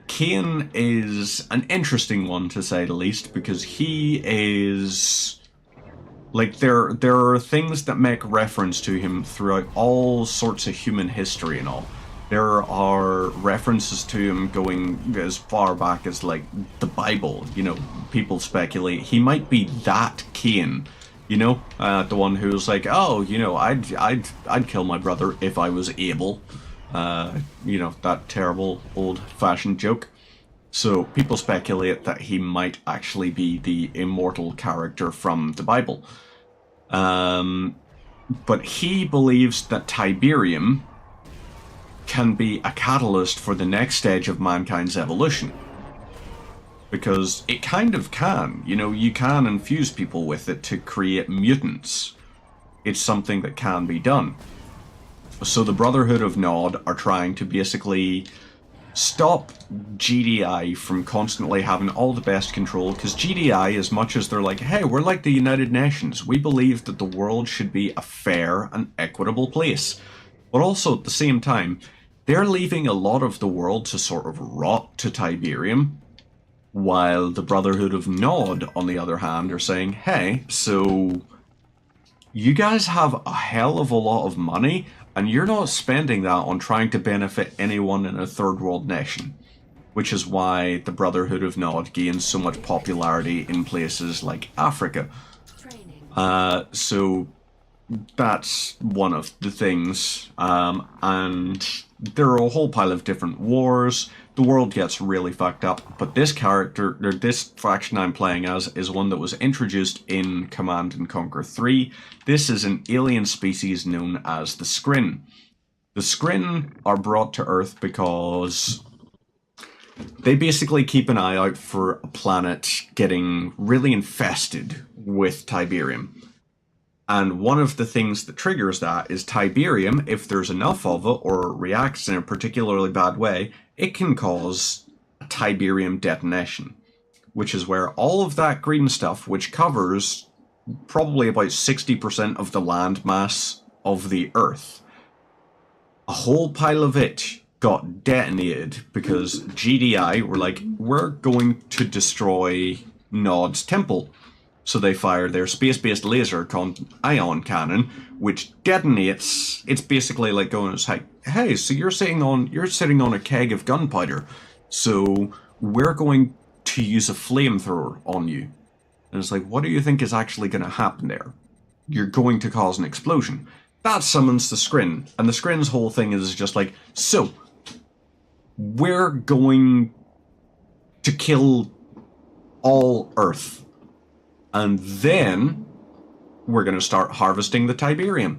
Kane is an interesting one, to say the least, because he is... like, there are things that make reference to him throughout all sorts of human history and all. There are references to him going as far back as, like, the Bible. You know, people speculate he might be that Kane. You know, the one who's like, oh, you know, I'd kill my brother if I was able. You know, that terrible old-fashioned joke. So people speculate that he might actually be the immortal character from the Bible. But he believes that Tiberium can be a catalyst for the next stage of mankind's evolution. Because it kind of can. You know, you can infuse people with it to create mutants. It's something that can be done. So the Brotherhood of Nod are trying to basically stop GDI from constantly having all the best control, because GDI, as much as they're like, hey, we're like the United Nations, we believe that the world should be a fair and equitable place. But also, at the same time, they're leaving a lot of the world to sort of rot to Tiberium, while the Brotherhood of Nod, on the other hand, are saying, hey, so you guys have a hell of a lot of money, and you're not spending that on trying to benefit anyone in a third world nation. Which is why the Brotherhood of Nod gains so much popularity in places like Africa. So that's one of the things. And there are a whole pile of different wars. The world gets really fucked up. But this character, or this faction I'm playing as, is one that was introduced in Command and Conquer 3. This is an alien species known as the Scrin. The Scrin are brought to Earth because they basically keep an eye out for a planet getting really infested with Tiberium. And one of the things that triggers that is Tiberium, if there's enough of it or reacts in a particularly bad way, it can cause a Tiberium detonation, which is where all of that green stuff, which covers probably about 60% of the land mass of the Earth, a whole pile of it got detonated because GDI were like, we're going to destroy Nod's temple. So they fire their space-based laser ion cannon, which detonates. It's basically like going, it's like, hey, so you're sitting on a keg of gunpowder, so we're going to use a flamethrower on you. And it's like, what do you think is actually going to happen there? You're going to cause an explosion. That summons the Scrin, and the Scrin's whole thing is just like, so we're going to kill all Earth. And then we're going to start harvesting the Tiberium.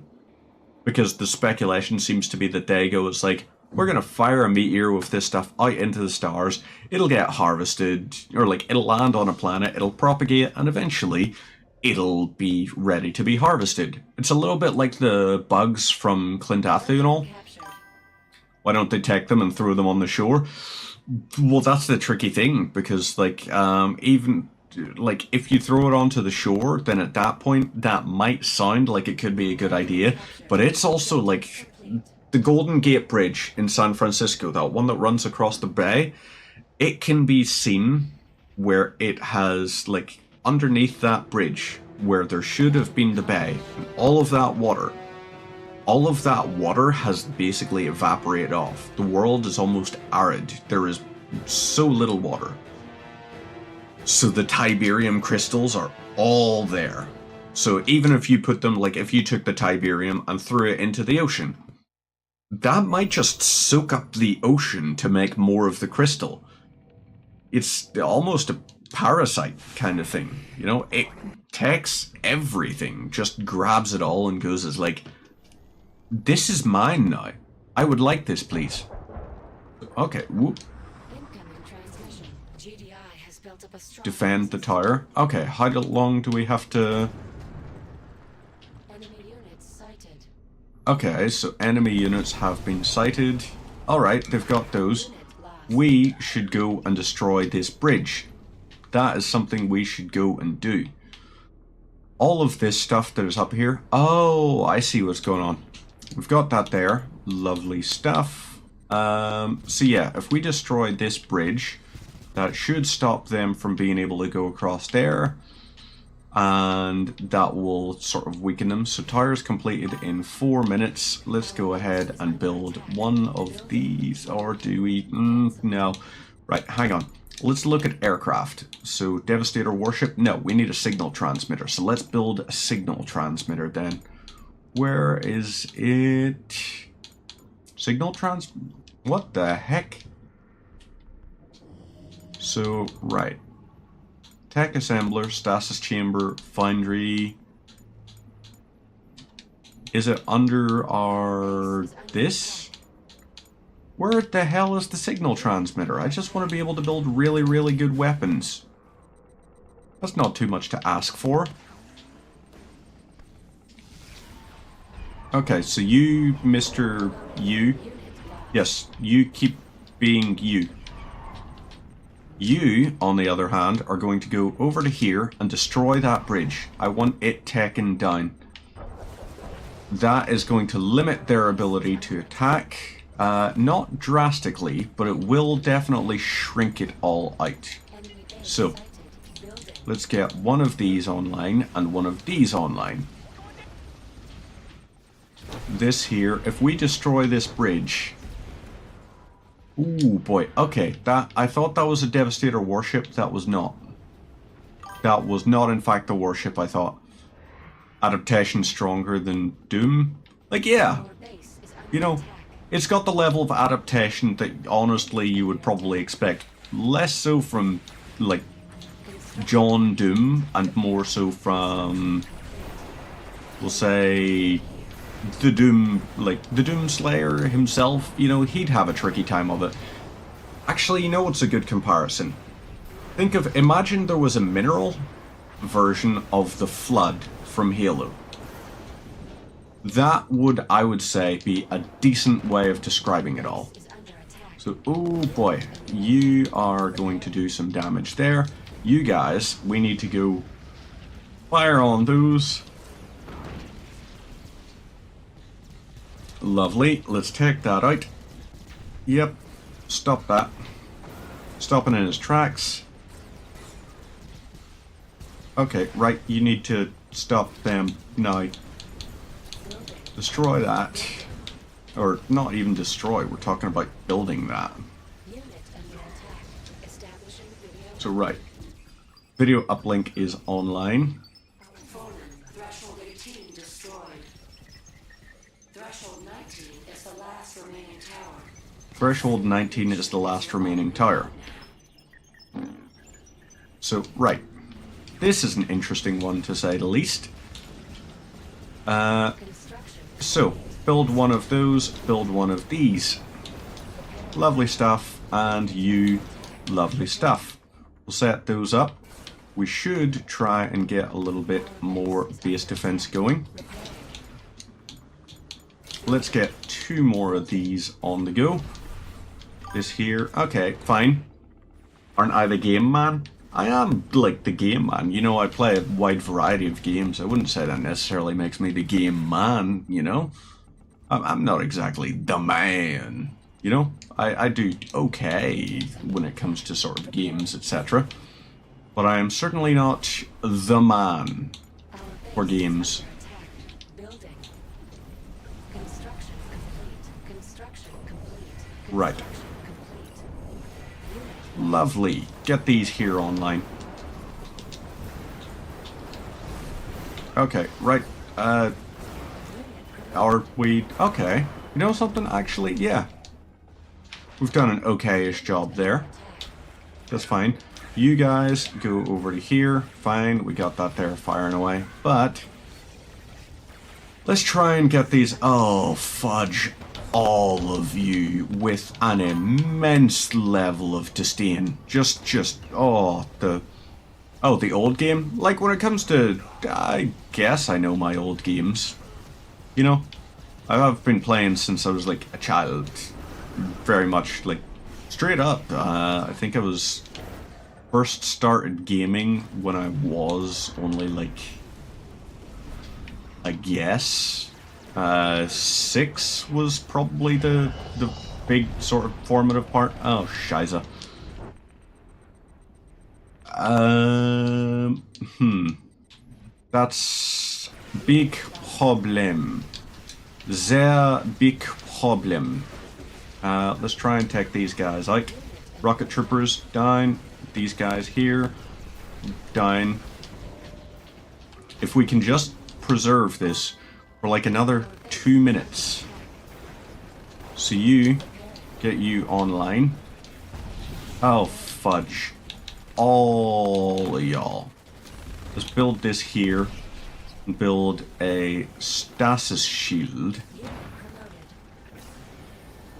Because the speculation seems to be that Dago is like, we're going to fire a meteor with this stuff out into the stars, it'll get harvested, or like, it'll land on a planet, it'll propagate, and eventually it'll be ready to be harvested. It's a little bit like the bugs from Clint Athu and all. Why don't they take them and throw them on the shore? Well, that's the tricky thing, because like, even like if you throw it onto the shore, then at that point that might sound like it could be a good idea, but it's also like the Golden Gate Bridge in San Francisco, that one that runs across the bay. It can be seen where it has, like, underneath that bridge where there should have been the bay, and all of that water has basically evaporated off. The world is almost arid. There is so little water. So the Tiberium crystals are all there. So even if you put them, like if you took the Tiberium and threw it into the ocean, that might just soak up the ocean to make more of the crystal. It's almost a parasite kind of thing, you know? It takes everything, just grabs it all and goes as like, this is mine now. I would like this, please. Okay, whoop. Defend the tower. Okay, how long do we have to... Enemy units sighted. Okay, so enemy units have been sighted. Alright, they've got those. We should go and destroy this bridge. That is something we should go and do. All of this stuff that is up here. Oh, I see what's going on. We've got that there. Lovely stuff. So yeah, if we destroy this bridge, that should stop them from being able to go across there. And that will sort of weaken them. So towers completed in 4 minutes. Let's go ahead and build one of these. Or do we? No. Right, hang on. Let's look at aircraft. So Devastator warship. No, we need a signal transmitter. So let's build a signal transmitter then. Where is it? Signal what the heck? So, right. Tech assembler, stasis chamber, foundry. Is it under our... this? Where the hell is the signal transmitter? I just want to be able to build really, really good weapons. That's not too much to ask for. Okay, so you, Mr. You. Yes, you keep being you. You, on the other hand, are going to go over to here and destroy that bridge. I want it taken down. That is going to limit their ability to attack. Not drastically, but it will definitely shrink it all out. So, let's get one of these online and one of these online. This here, if we destroy this bridge... Ooh, boy. Okay, I thought that was a Devastator warship. That was not. That was not, in fact, the warship, I thought. Adaptation stronger than Doom? Like, yeah. You know, it's got the level of adaptation that, honestly, you would probably expect. Less so from, like, John Doom, and more so from, we'll say... the Doom, like, the Doom Slayer himself, you know, he'd have a tricky time of it. Actually, you know what's a good comparison? Imagine there was a mineral version of the Flood from Halo. That would, I would say, be a decent way of describing it all. So, oh boy, you are going to do some damage there. You guys, we need to go fire on those. Lovely. Let's take that out. Yep. Stop that. Stop it in its tracks. Okay, right, you need to stop them now. Destroy that. Or not even destroy, we're talking about building that. Unit under attack. Establishing video. So right, video uplink is online. Fallen. Threshold 18 destroyed. Threshold 19 is the last remaining tower. Threshold 19 is the last remaining tower. So, right. This is an interesting one to say the least. Construction. So, build one of those, build one of these. Lovely stuff, and you, lovely stuff. We'll set those up. We should try and get a little bit more base defense going. Let's get 2 more of these on the go. This here, okay, fine. Aren't I the game man? I am, like, the game man. You know, I play a wide variety of games. I wouldn't say that necessarily makes me the game man, you know? I'm not exactly the man, you know? I do okay when it comes to sort of games, etc. But I am certainly not the man for games. Building. Construction complete. Construction complete. Right. Complete. Lovely. Get these here online. Okay, right. Are we... Okay. You know something? Actually, yeah. We've done an okay-ish job there. That's fine. You guys go over to here. Fine, we got that there firing away. But... let's try and get these... Oh, fudge. All of you with an immense level of disdain. Oh, the old game? Like, when it comes to... I guess I know my old games. You know? I've been playing since I was, like, a child. Very much, like, straight up. I think I was... first started gaming when I was only, like... I guess... 6 was probably the big sort of formative part. Oh, shiza. That's big problem. Sehr big problem. Let's try and take these guys out. Rocket troopers down. These guys here down. If we can just preserve this for like another 2 minutes. So get you online. Oh, fudge. All of y'all. Let's build this here. And build a stasis shield.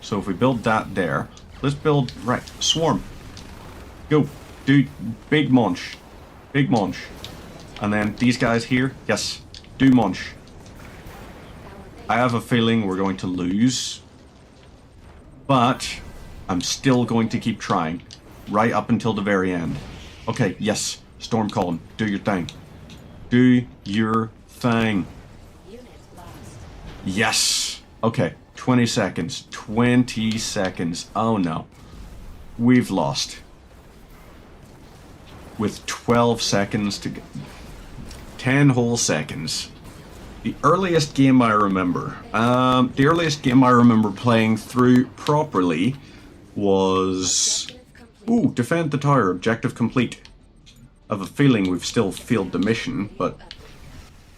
So if we build that there, let's build, right, swarm. Go, do big munch. Big munch. And then these guys here, yes, do munch. I have a feeling we're going to lose, but I'm still going to keep trying, right up until the very end. Okay, yes, Storm Column, do your thing. Do your thing. Yes! Okay, 20 seconds. 20 seconds. Oh no. We've lost. With 12 seconds to go. 10 whole seconds. The earliest game I remember. The earliest game I remember playing through properly was... Ooh, defend the tower. Objective complete. I have a feeling we've still failed the mission, but...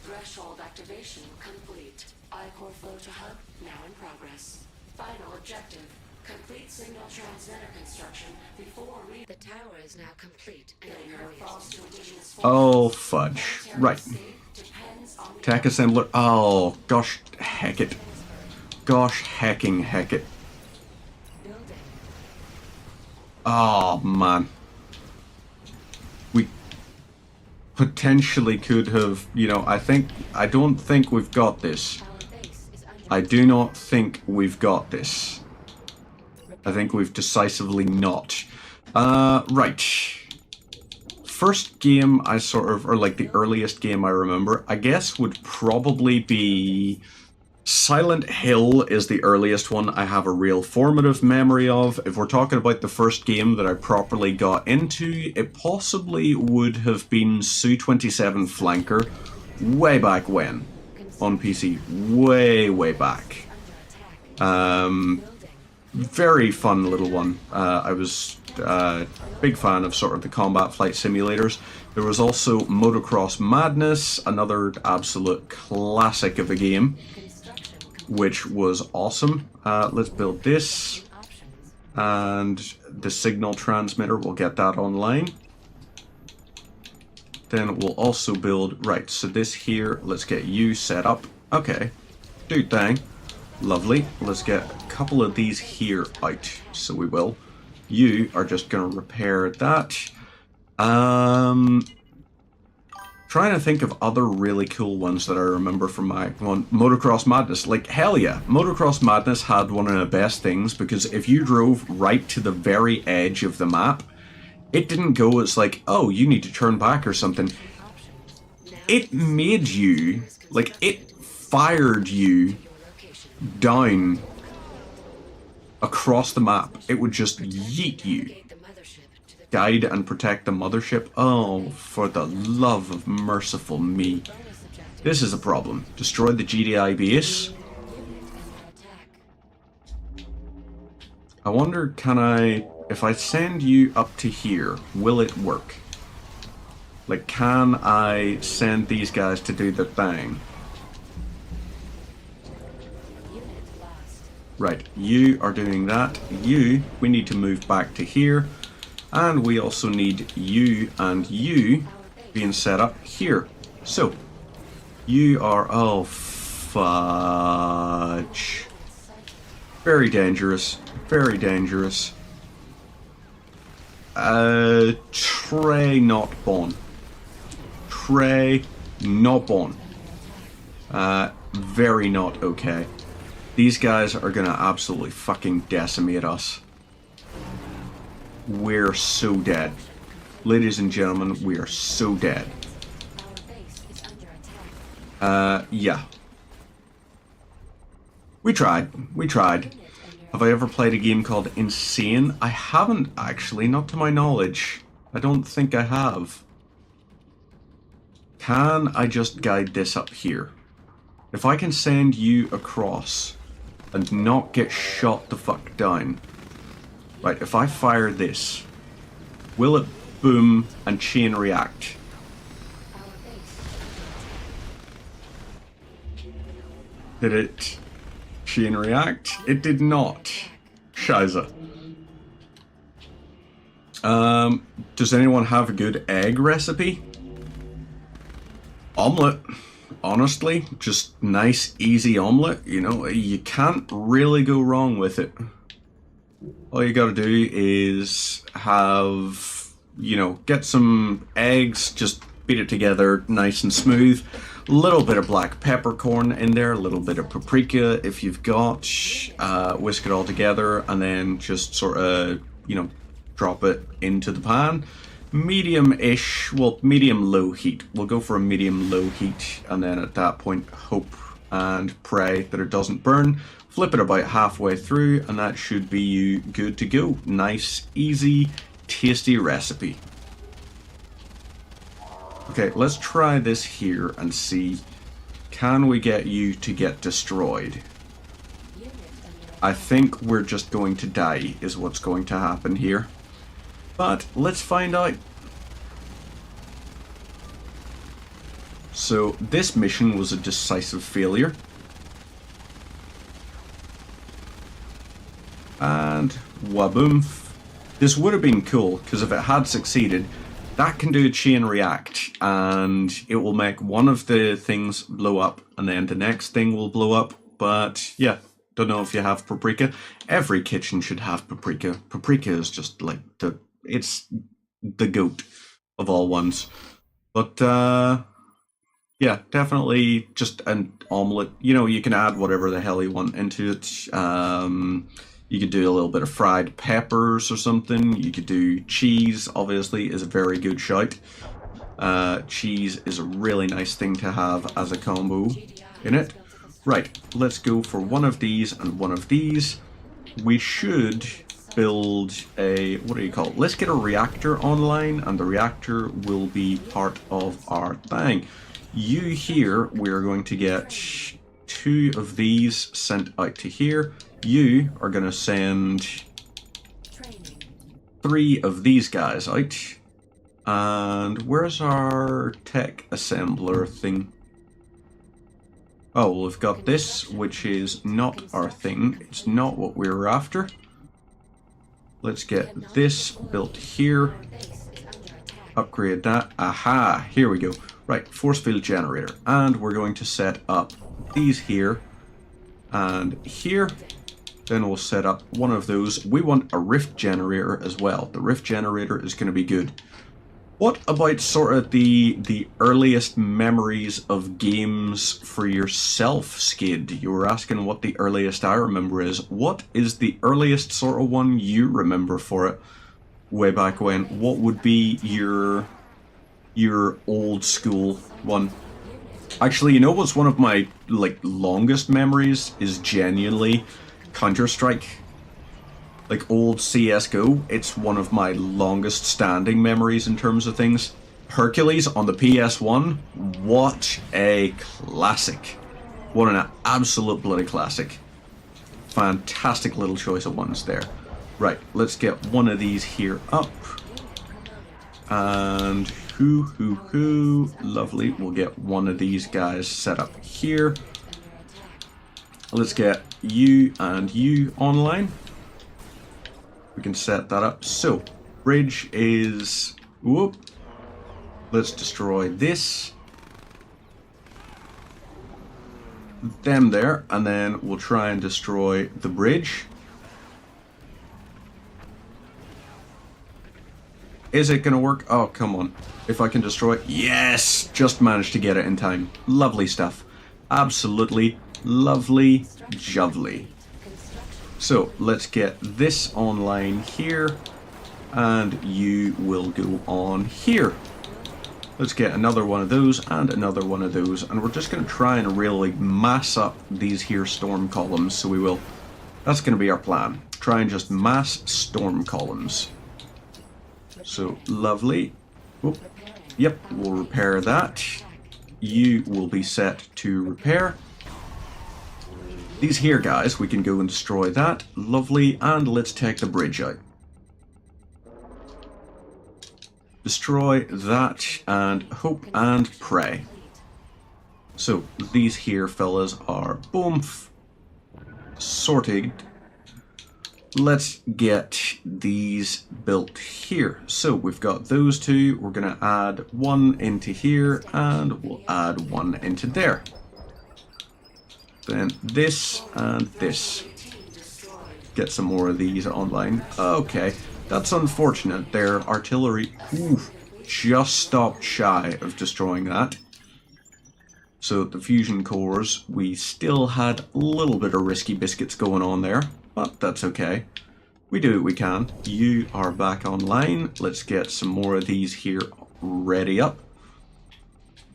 Threshold activation complete. I-core flow to hub now in progress. Final objective. Complete signal transmitter construction before we... The tower is now complete and in Oh, fudge. Right. Tech assembler. Oh, gosh, heck it. Gosh, heck it. Oh, man. We potentially could have, you know, I don't think we've got this. I do not think we've got this. I think we've decisively not. Right. First game I sort of, or like the earliest game I remember, I guess would probably be Silent Hill is the earliest one I have a real formative memory of. If we're talking about the first game that I properly got into, it possibly would have been Su-27 Flanker way back when on PC. Way back. Very fun little one. I was a big fan of sort of the combat flight simulators. There was also Motocross Madness, another absolute classic of a game, which was awesome. Let's build this, and the signal transmitter, we'll get that online. Then we'll also build, right, so this here, let's get you set up. Okay, do thing. Lovely. Let's get a couple of these here out, so we will. You are just going to repair that. Trying to think of other really cool ones that I remember from my one. Motocross Madness. Like, hell yeah. Motocross Madness had one of the best things, because if you drove right to the very edge of the map, it didn't go as like, oh, you need to turn back or something. It made you, like, it fired you down across the map. It would just yeet you. Guide and protect the mothership. Oh, for the love of merciful me. This is a problem. Destroy the GDI base. I wonder, can I... If I send you up to here, will it work? Like, can I send these guys to do the thing? Right, you are doing that. You, we need to move back to here. And we also need you and you being set up here. So, you are... Oh, fudge. Very dangerous. Very dangerous. Trey not born. Trey not born. Very not okay. These guys are gonna absolutely fucking decimate us. We're so dead. Ladies and gentlemen, we are so dead. Yeah. We tried. We tried. Have I ever played a game called Insane? I haven't, actually, not to my knowledge. I don't think I have. Can I just guide this up here? If I can send you across and not get shot the fuck down. Right, if I fire this, will it boom and chain react? Did it chain react? It did not. Scheiße. Does anyone have a good egg recipe? Omelette. Honestly, just nice, easy omelette. You know, you can't really go wrong with it. All you gotta do is have, you know, get some eggs, just beat it together nice and smooth. A little bit of black peppercorn in there, a little bit of paprika if you've got. Whisk it all together and then just sort of, you know, drop it into the pan. Medium-ish, well, medium-low heat. We'll go for a medium-low heat, and then at that point, hope and pray that it doesn't burn. Flip it about halfway through, and that should be you good to go. Nice, easy, tasty recipe. Okay, let's try this here and see, can we get you to get destroyed? I think we're just going to die, is what's going to happen here. But let's find out. So this mission was a decisive failure. And waboom. This would have been cool, because if it had succeeded, that can do a chain react, and it will make one of the things blow up, and then the next thing will blow up. But yeah, don't know if you have paprika. Every kitchen should have paprika. Paprika is just like it's the goat of all ones. But yeah, definitely just an omelette. You know, you can add whatever the hell you want into it. You could do a little bit of fried peppers or something. You could do cheese, obviously, is a very good shout. Cheese is a really nice thing to have as a combo in it. Right, let's go for one of these and one of these. We should build a, what do you call it? Let's get a reactor online, and the reactor will be part of our thing. You here, we're going to get 2 of these sent out to here. You are going to send 3 of these guys out. And where's our tech assembler thing? Oh, well, we've got this, which is not our thing. It's not what we were after. Let's get this built here. Upgrade that. Aha! Here we go. Right, force field generator. And we're going to set up these here and here. Then we'll set up one of those. We want a rift generator as well. The rift generator is going to be good. What about sort of the earliest memories of games for yourself, Skid? You were asking what the earliest I remember is. What is the earliest sort of one you remember for it way back when? What would be your old school one? Actually, you know what's one of my like longest memories is genuinely Counter-Strike. Like old CSGO, it's one of my longest standing memories in terms of things. Hercules on the PS1, what a classic. What an absolute bloody classic. Fantastic little choice of ones there. Right, let's get one of these here up. And lovely, we'll get one of these guys set up here. Let's get you and you online. We can set that up. So, bridge is... Whoop. Let's destroy this. Them there. And then we'll try and destroy the bridge. Is it going to work? Oh, come on. If I can destroy it. Yes! Just managed to get it in time. Lovely stuff. Absolutely lovely jovely. So let's get this online here, and you will go on here. Let's get another one of those and another one of those, and we're just going to try and really mass up these here storm columns, so we will. That's going to be our plan. Try and just mass storm columns. So lovely. Oop. Yep, we'll repair that. You will be set to repair. These here guys, we can go and destroy that. Lovely, and let's take the bridge out. Destroy that, and hope and pray. So, these here fellas are boomf sorted. Let's get these built here. So, we've got those two. We're going to add one into here, and we'll add one into there. Then this and this. Get some more of these online. Okay, that's unfortunate. Their artillery just stopped shy of destroying that. So the fusion cores, we still had a little bit of risky biscuits going on there, but that's okay. We do what we can. You are back online. Let's get some more of these here ready up.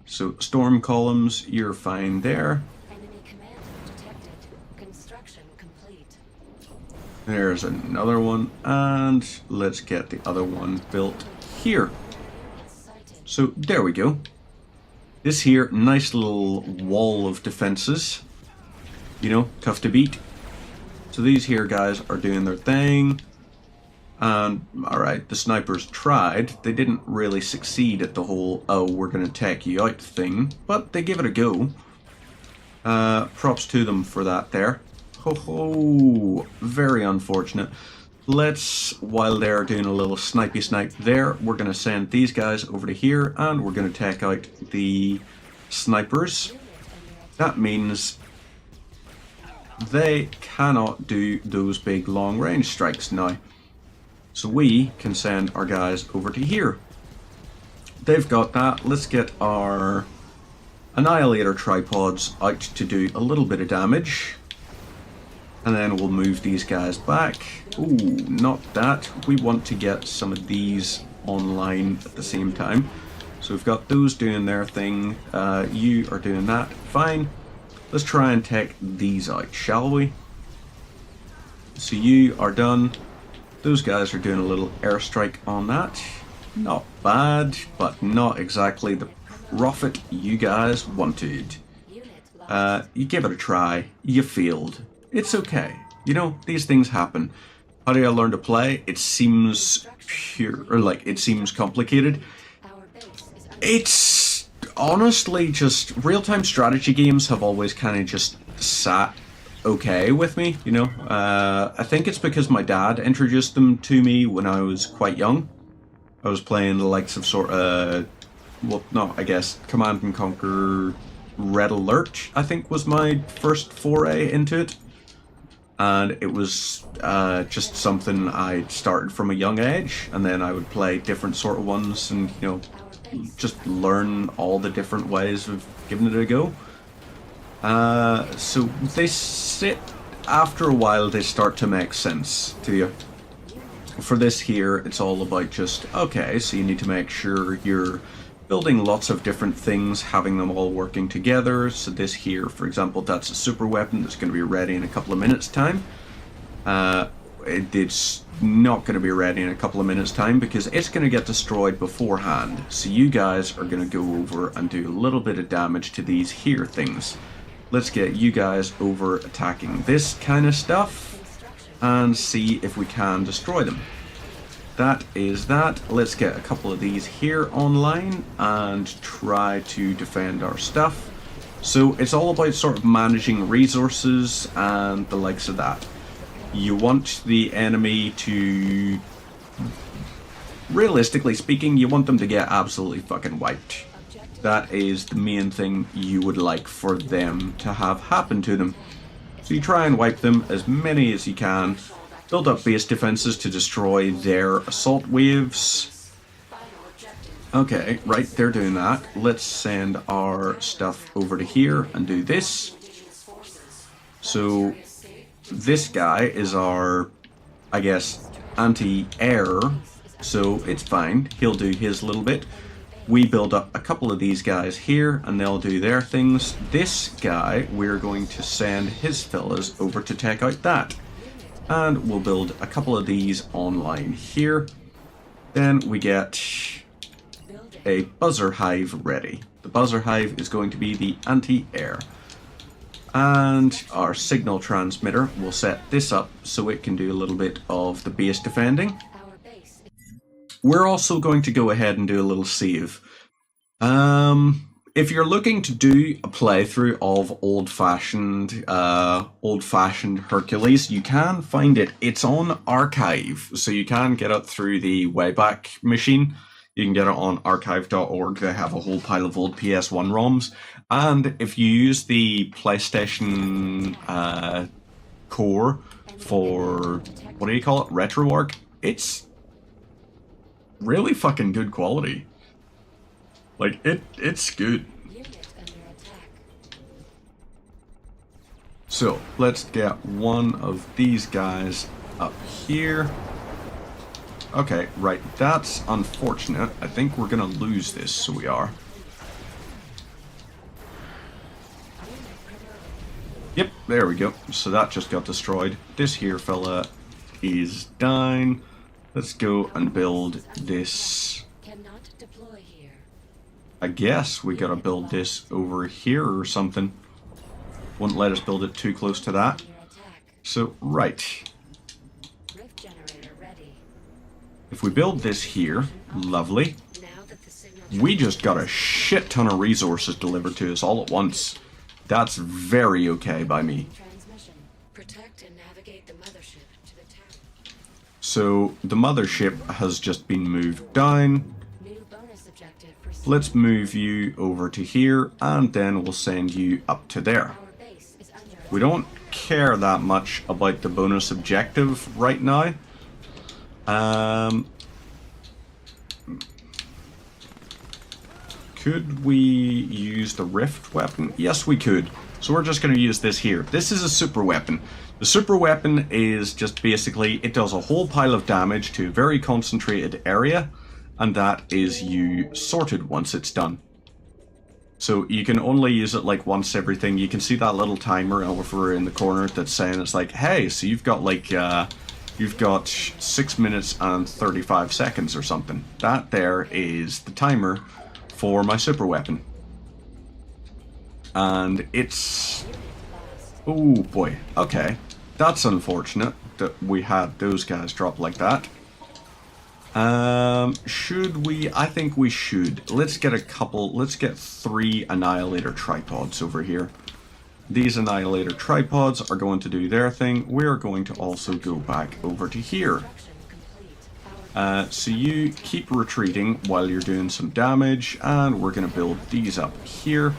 So storm columns, you're fine there. There's another one, and let's get the other one built here. So there we go. This here, nice little wall of defenses. You know, tough to beat. So these here guys are doing their thing. And, alright, the snipers tried. They didn't really succeed at the whole, oh, we're going to take you out thing. But they give it a go. Props to them for that there. Ho ho, very unfortunate. Let's, while they're doing a little snipey snipe there, we're going to send these guys over to here, and we're going to take out the snipers. That means they cannot do those big long range strikes now. So we can send our guys over to here. They've got that. Let's get our Annihilator tripods out to do a little bit of damage. And then we'll move these guys back. Ooh, not that. We want to get some of these online at the same time. So we've got those doing their thing. You are doing that. Fine. Let's try and take these out, shall we? So you are done. Those guys are doing a little airstrike on that. Not bad, but not exactly the profit you guys wanted. You gave it a try. You failed. It's okay. You know, these things happen. How do I learn to play? It seems pure, or like, it seems complicated. It's honestly just real-time strategy games have always kind of just sat okay with me, you know. I think it's because my dad introduced them to me when I was quite young. I was playing the likes of well, no, I guess Command and Conquer Red Alert, I think, was my first foray into it. And it was just something I started from a young age, and then I would play different sort of ones and, you know, just learn all the different ways of giving it a go. So they sit, after a while, they start to make sense to you. For this here, it's all about just, okay, so you need to make sure you're building lots of different things, having them all working together. So this here, for example, that's a super weapon that's going to be ready in a couple of minutes' time. It's not going to be ready in a couple of minutes' time because it's going to get destroyed beforehand. So you guys are going to go over and do a little bit of damage to these here things. Let's get you guys over attacking this kind of stuff and see if we can destroy them. That is that. Let's get a couple of these here online and try to defend our stuff. So it's all about sort of managing resources and the likes of that. You want the enemy to, realistically speaking, you want them to get absolutely fucking wiped. That is the main thing you would like for them to have happen to them. So you try and wipe them as many as you can. Build up base defenses to destroy their assault waves. Okay, right, they're doing that. Let's send our stuff over to here and do this. So this guy is our, I guess, anti-air, so it's fine. He'll do his little bit. We build up a couple of these guys here, and they'll do their things. This guy, we're going to send his fellas over to take out that. And we'll build a couple of these online here. Then we get a buzzer hive ready. The buzzer hive is going to be the anti-air. And our signal transmitter, we'll set this up so it can do a little bit of the base defending. We're also going to go ahead and do a little save. If you're looking to do a playthrough of old-fashioned Hercules, you can find it. It's on Archive, so you can get it through the Wayback Machine. You can get it on archive.org. They have a whole pile of old PS1 ROMs. And if you use the PlayStation Core for, what do you call it, RetroArch, it's really fucking good quality. Like, it's good. So, let's get one of these guys up here. Okay, right, that's unfortunate. I think we're gonna lose this, so we are. Yep, there we go. So that just got destroyed. This here fella is down. Let's go and build this. I guess we gotta build this over here or something. Wouldn't let us build it too close to that. So, right. If we build this here, lovely. We just got a shit ton of resources delivered to us all at once. That's very okay by me. So, the mothership has just been moved down. Let's move you over to here, and then we'll send you up to there. We don't care that much about the bonus objective right now. Could we use the rift weapon? Yes, we could. So we're just going to use this here. This is a super weapon. The super weapon is just basically, it does a whole pile of damage to a very concentrated area, and that is you sorted once it's done. So you can only use it like once everything. You can see that little timer over in the corner that's saying it's like, hey, so you've got like you've got 6 minutes and 35 seconds or something. That there is the timer for my super weapon. And it's... oh boy, okay. That's unfortunate that we had those guys drop like that. Should we? I think we should. Let's get a couple, let's get 3 Annihilator tripods over here. These Annihilator tripods are going to do their thing. We're going to also go back over to here. So you keep retreating while you're doing some damage, and we're going to build these up here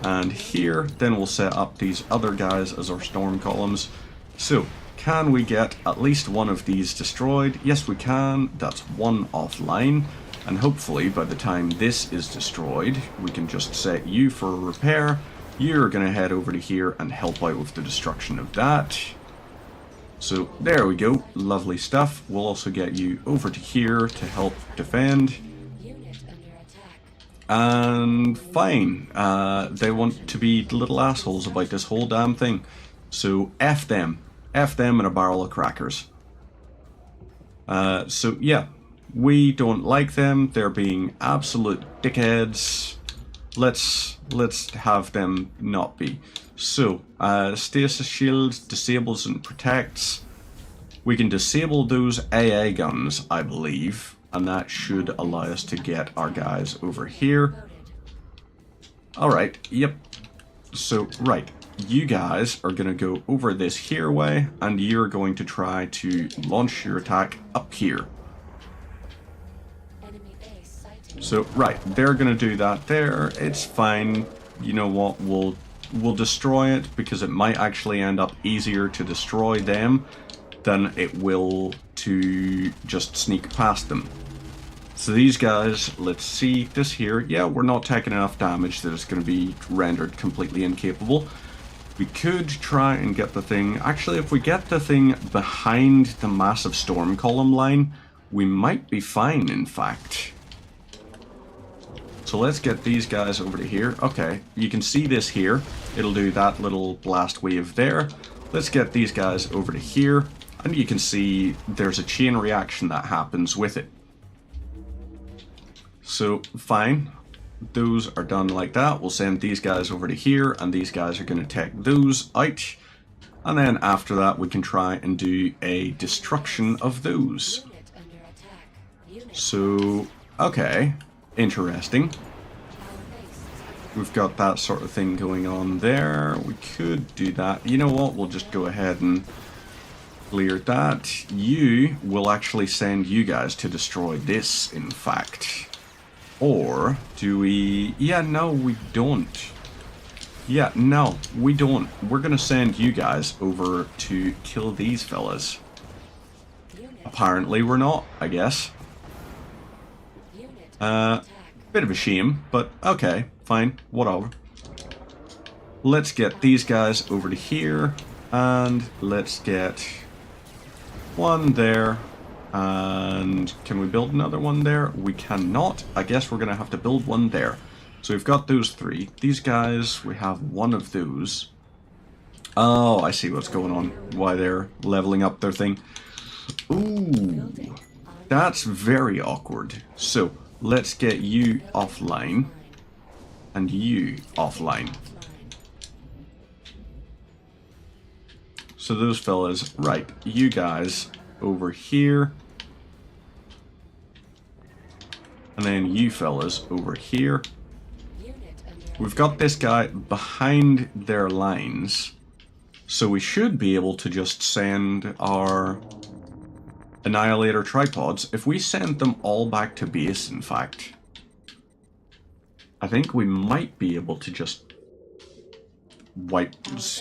and here. Then we'll set up these other guys as our storm columns. So, can we get at least one of these destroyed? Yes, we can. That's one offline. And hopefully, by the time this is destroyed, we can just set you for a repair. You're going to head over to here and help out with the destruction of that. So, there we go. Lovely stuff. We'll also get you over to here to help defend. And fine. They want to be little assholes about this whole damn thing. So, F them. F them and a barrel of crackers. So, yeah. We don't like them. They're being absolute dickheads. Let's have them not be. So, stasis shield disables and protects. We can disable those AA guns, I believe. And that should allow us to get our guys over here. Alright, yep. So, right. You guys are going to go over this here way, and you're going to try to launch your attack up here. So, right, they're going to do that there. It's fine. You know what? We'll destroy it, because it might actually end up easier to destroy them than it will to just sneak past them. So these guys, let's see this here. Yeah, we're not taking enough damage that it's going to be rendered completely incapable. We could try and get the thing... actually, if we get the thing behind the massive storm column line, we might be fine, in fact. So let's get these guys over to here. Okay, you can see this here. It'll do that little blast wave there. Let's get these guys over to here. And you can see there's a chain reaction that happens with it. So, fine. Those are done like that. We'll send these guys over to here, and these guys are going to take those out. And then after that, we can try and do a destruction of those. So, okay. Interesting. We've got that sort of thing going on there. We could do that. You know what? We'll just go ahead and clear that. You will actually send you guys to destroy this, in fact. Or do we... yeah, no, we don't. Yeah, no, we don't. We're going to send you guys over to kill these fellas. Apparently we're not, I guess. Bit of a shame, but okay, fine, whatever. Let's get these guys over to here, and let's get one there. And can we build another one there? We cannot. I guess we're going to have to build one there. So we've got those 3. These guys, we have one of those. Oh, I see what's going on. Why they're leveling up their thing. Ooh, that's very awkward. So let's get you offline. And you offline. So those fellas, right, you guys over here. And then you fellas over here. We've got this guy behind their lines. So we should be able to just send our Annihilator tripods. If we send them all back to base, in fact, I think we might be able to just wipe...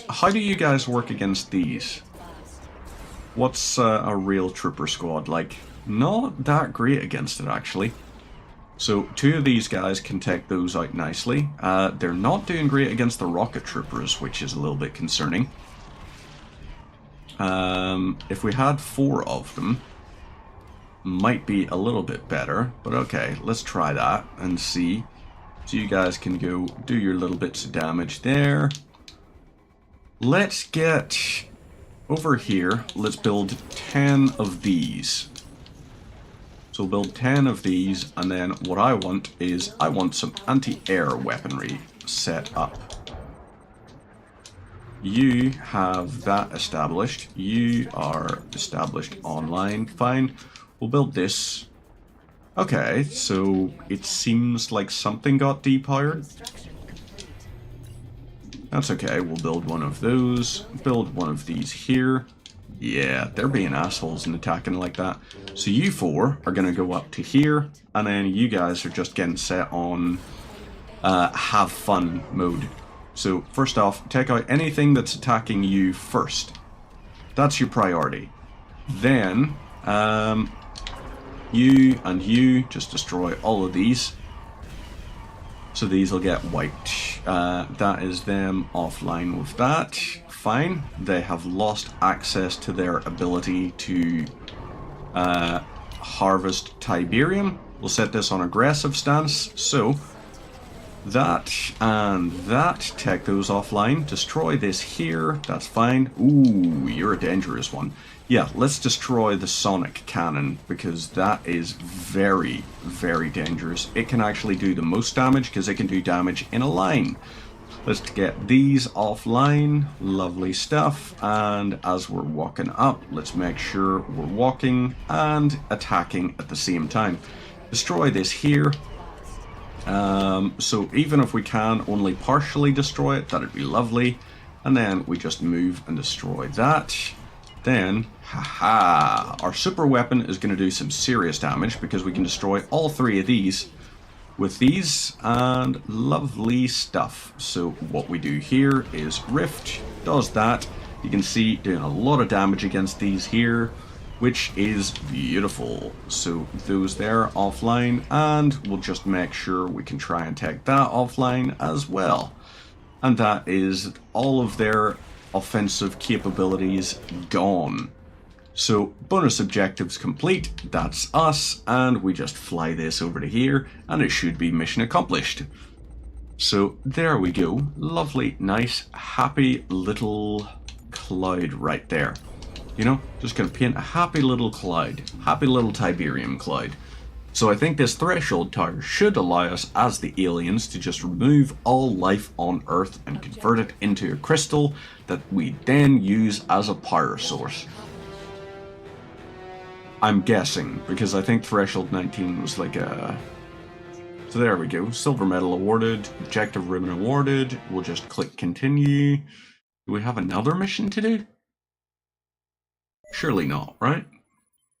how do you guys work against these? What's a real trooper squad like? Not that great against it, actually. So 2 of these guys can take those out nicely. They're not doing great against the rocket troopers, which is a little bit concerning. If we had 4 of them, might be a little bit better. But okay, let's try that and see. So you guys can go do your little bits of damage there. Let's get over here. Let's build 10 of these. So build 10 of these, and then what I want is I want some anti-air weaponry set up. You have that established. You are established online. Fine. We'll build this. Okay, so it seems like something got depowered. That's okay, we'll build one of those. Build one of these here. Yeah, they're being assholes and attacking like that. So you four are going to go up to here, and then you guys are just getting set on have fun mode. So first off, take out anything that's attacking you first. That's your priority. Then, you and you just destroy all of these. So these will get wiped. That is them offline with that. Fine. They have lost access to their ability to harvest Tiberium. We'll set this on aggressive stance. So that and that, take those offline. Destroy this here. That's fine. Ooh, you're a dangerous one. Yeah, let's destroy the sonic cannon, because that is very, very dangerous. It can actually do the most damage, because it can do damage in a line. Let's get these offline. Lovely stuff. And as we're walking up, let's make sure we're walking and attacking at the same time. Destroy this here. So even if we can only partially destroy it, that'd be lovely. And then we just move and destroy that. Then, haha, our super weapon is going to do some serious damage because we can destroy all three of these with these, and lovely stuff. So what we do here is Rift does that. You can see doing a lot of damage against these here, which is beautiful. So those there offline, and we'll just make sure we can try and take that offline as well. And that is all of their offensive capabilities gone. So bonus objectives complete, that's us, and we just fly this over to here, and it should be mission accomplished. So there we go, lovely, nice, happy little cloud right there. You know, just gonna paint a happy little cloud, happy little Tiberium cloud. So I think this threshold tower should allow us as the aliens to just remove all life on Earth and convert it into a crystal that we then use as a power source. I'm guessing, because I think threshold 19 was like a... So there we go, silver medal awarded, objective ribbon awarded. We'll just click continue. Do we have another mission to do? Surely not, right?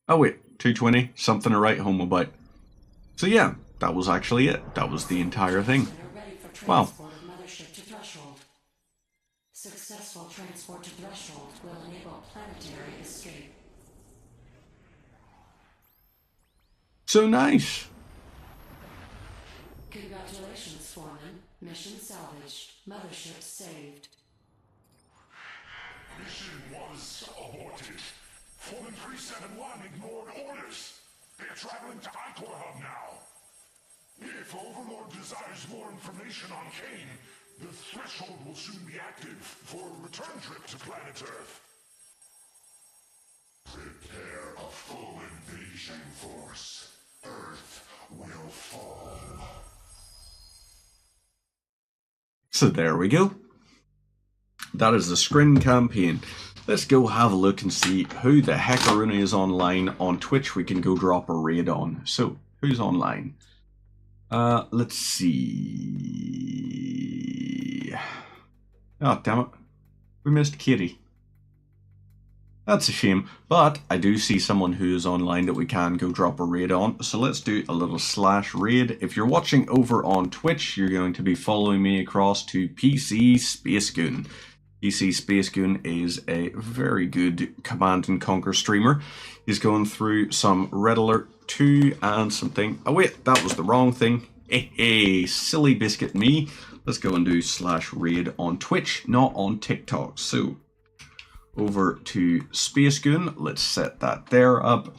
Oh wait, 220, something to write home about. So yeah, that was actually it. That was the entire thing. Wow. Successful transport to threshold will enable planetary escape. So nice. Congratulations, Foreman. Mission salvaged. Mothership saved. Mission was aborted. Foreman 371 ignored orders. They're traveling to Icor Hub now. If Overlord desires more information on Kane, the threshold will soon be active for a return trip to planet Earth. Prepare a full invasion force. Earth will fall. So there we go. That is the Scrin campaign. Let's go have a look and see who the heckaroonie is online on Twitch we can go drop a raid on. So, who's online? Let's see. Oh, damn it. We missed Kitty. That's a shame. But I do see someone who is online that we can go drop a raid on. So let's do a little /raid. If you're watching over on Twitch, you're going to be following me across to PC Space Goon. PC Space Goon is a very good Command and Conquer streamer. He's going through some Red Alert 2 and something. Oh wait, that was the wrong thing. Hey, silly biscuit me. Let's go and do /raid on Twitch, not on TikTok. So, over to Space Goon. Let's set that there up.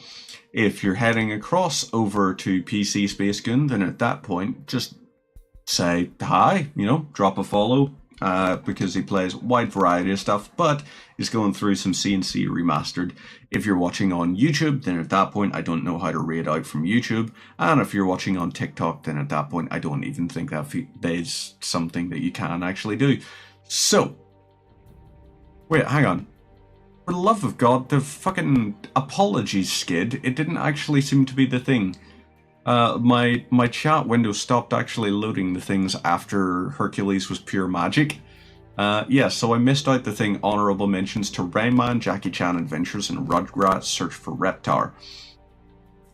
If you're heading across over to PC Space Goon, then at that point, just say hi, you know, drop a follow, because he plays a wide variety of stuff, but he's going through some CNC Remastered. If you're watching on YouTube, then at that point I don't know how to read out from YouTube, and if you're watching on TikTok, then at that point I don't even think that is something that you can actually do. So, wait, hang on. For the love of God, the fucking apologies skid, it didn't actually seem to be the thing. My chat window stopped actually loading the things after Hercules was pure magic. Yeah, so I missed out the thing honorable mentions to Rayman, Jackie Chan Adventures, and Rugrats Search for Reptar.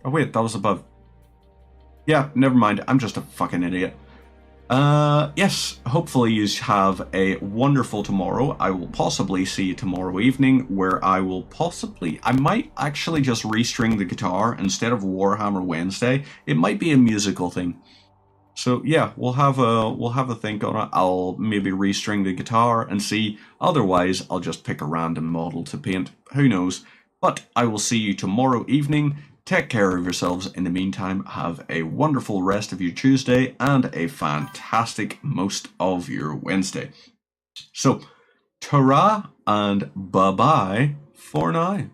Oh wait, that was above. Yeah, never mind, I'm just a fucking idiot. Yes, hopefully you have a wonderful tomorrow. I will possibly see you tomorrow evening, where I might actually just restring the guitar instead of Warhammer Wednesday. It might be a musical thing. So yeah, we'll have a think on it. I'll maybe restring the guitar and see. Otherwise, I'll just pick a random model to paint. Who knows? But I will see you tomorrow evening. Take care of yourselves. In the meantime, have a wonderful rest of your Tuesday and a fantastic most of your Wednesday. So, ta-ra and bye-bye for now.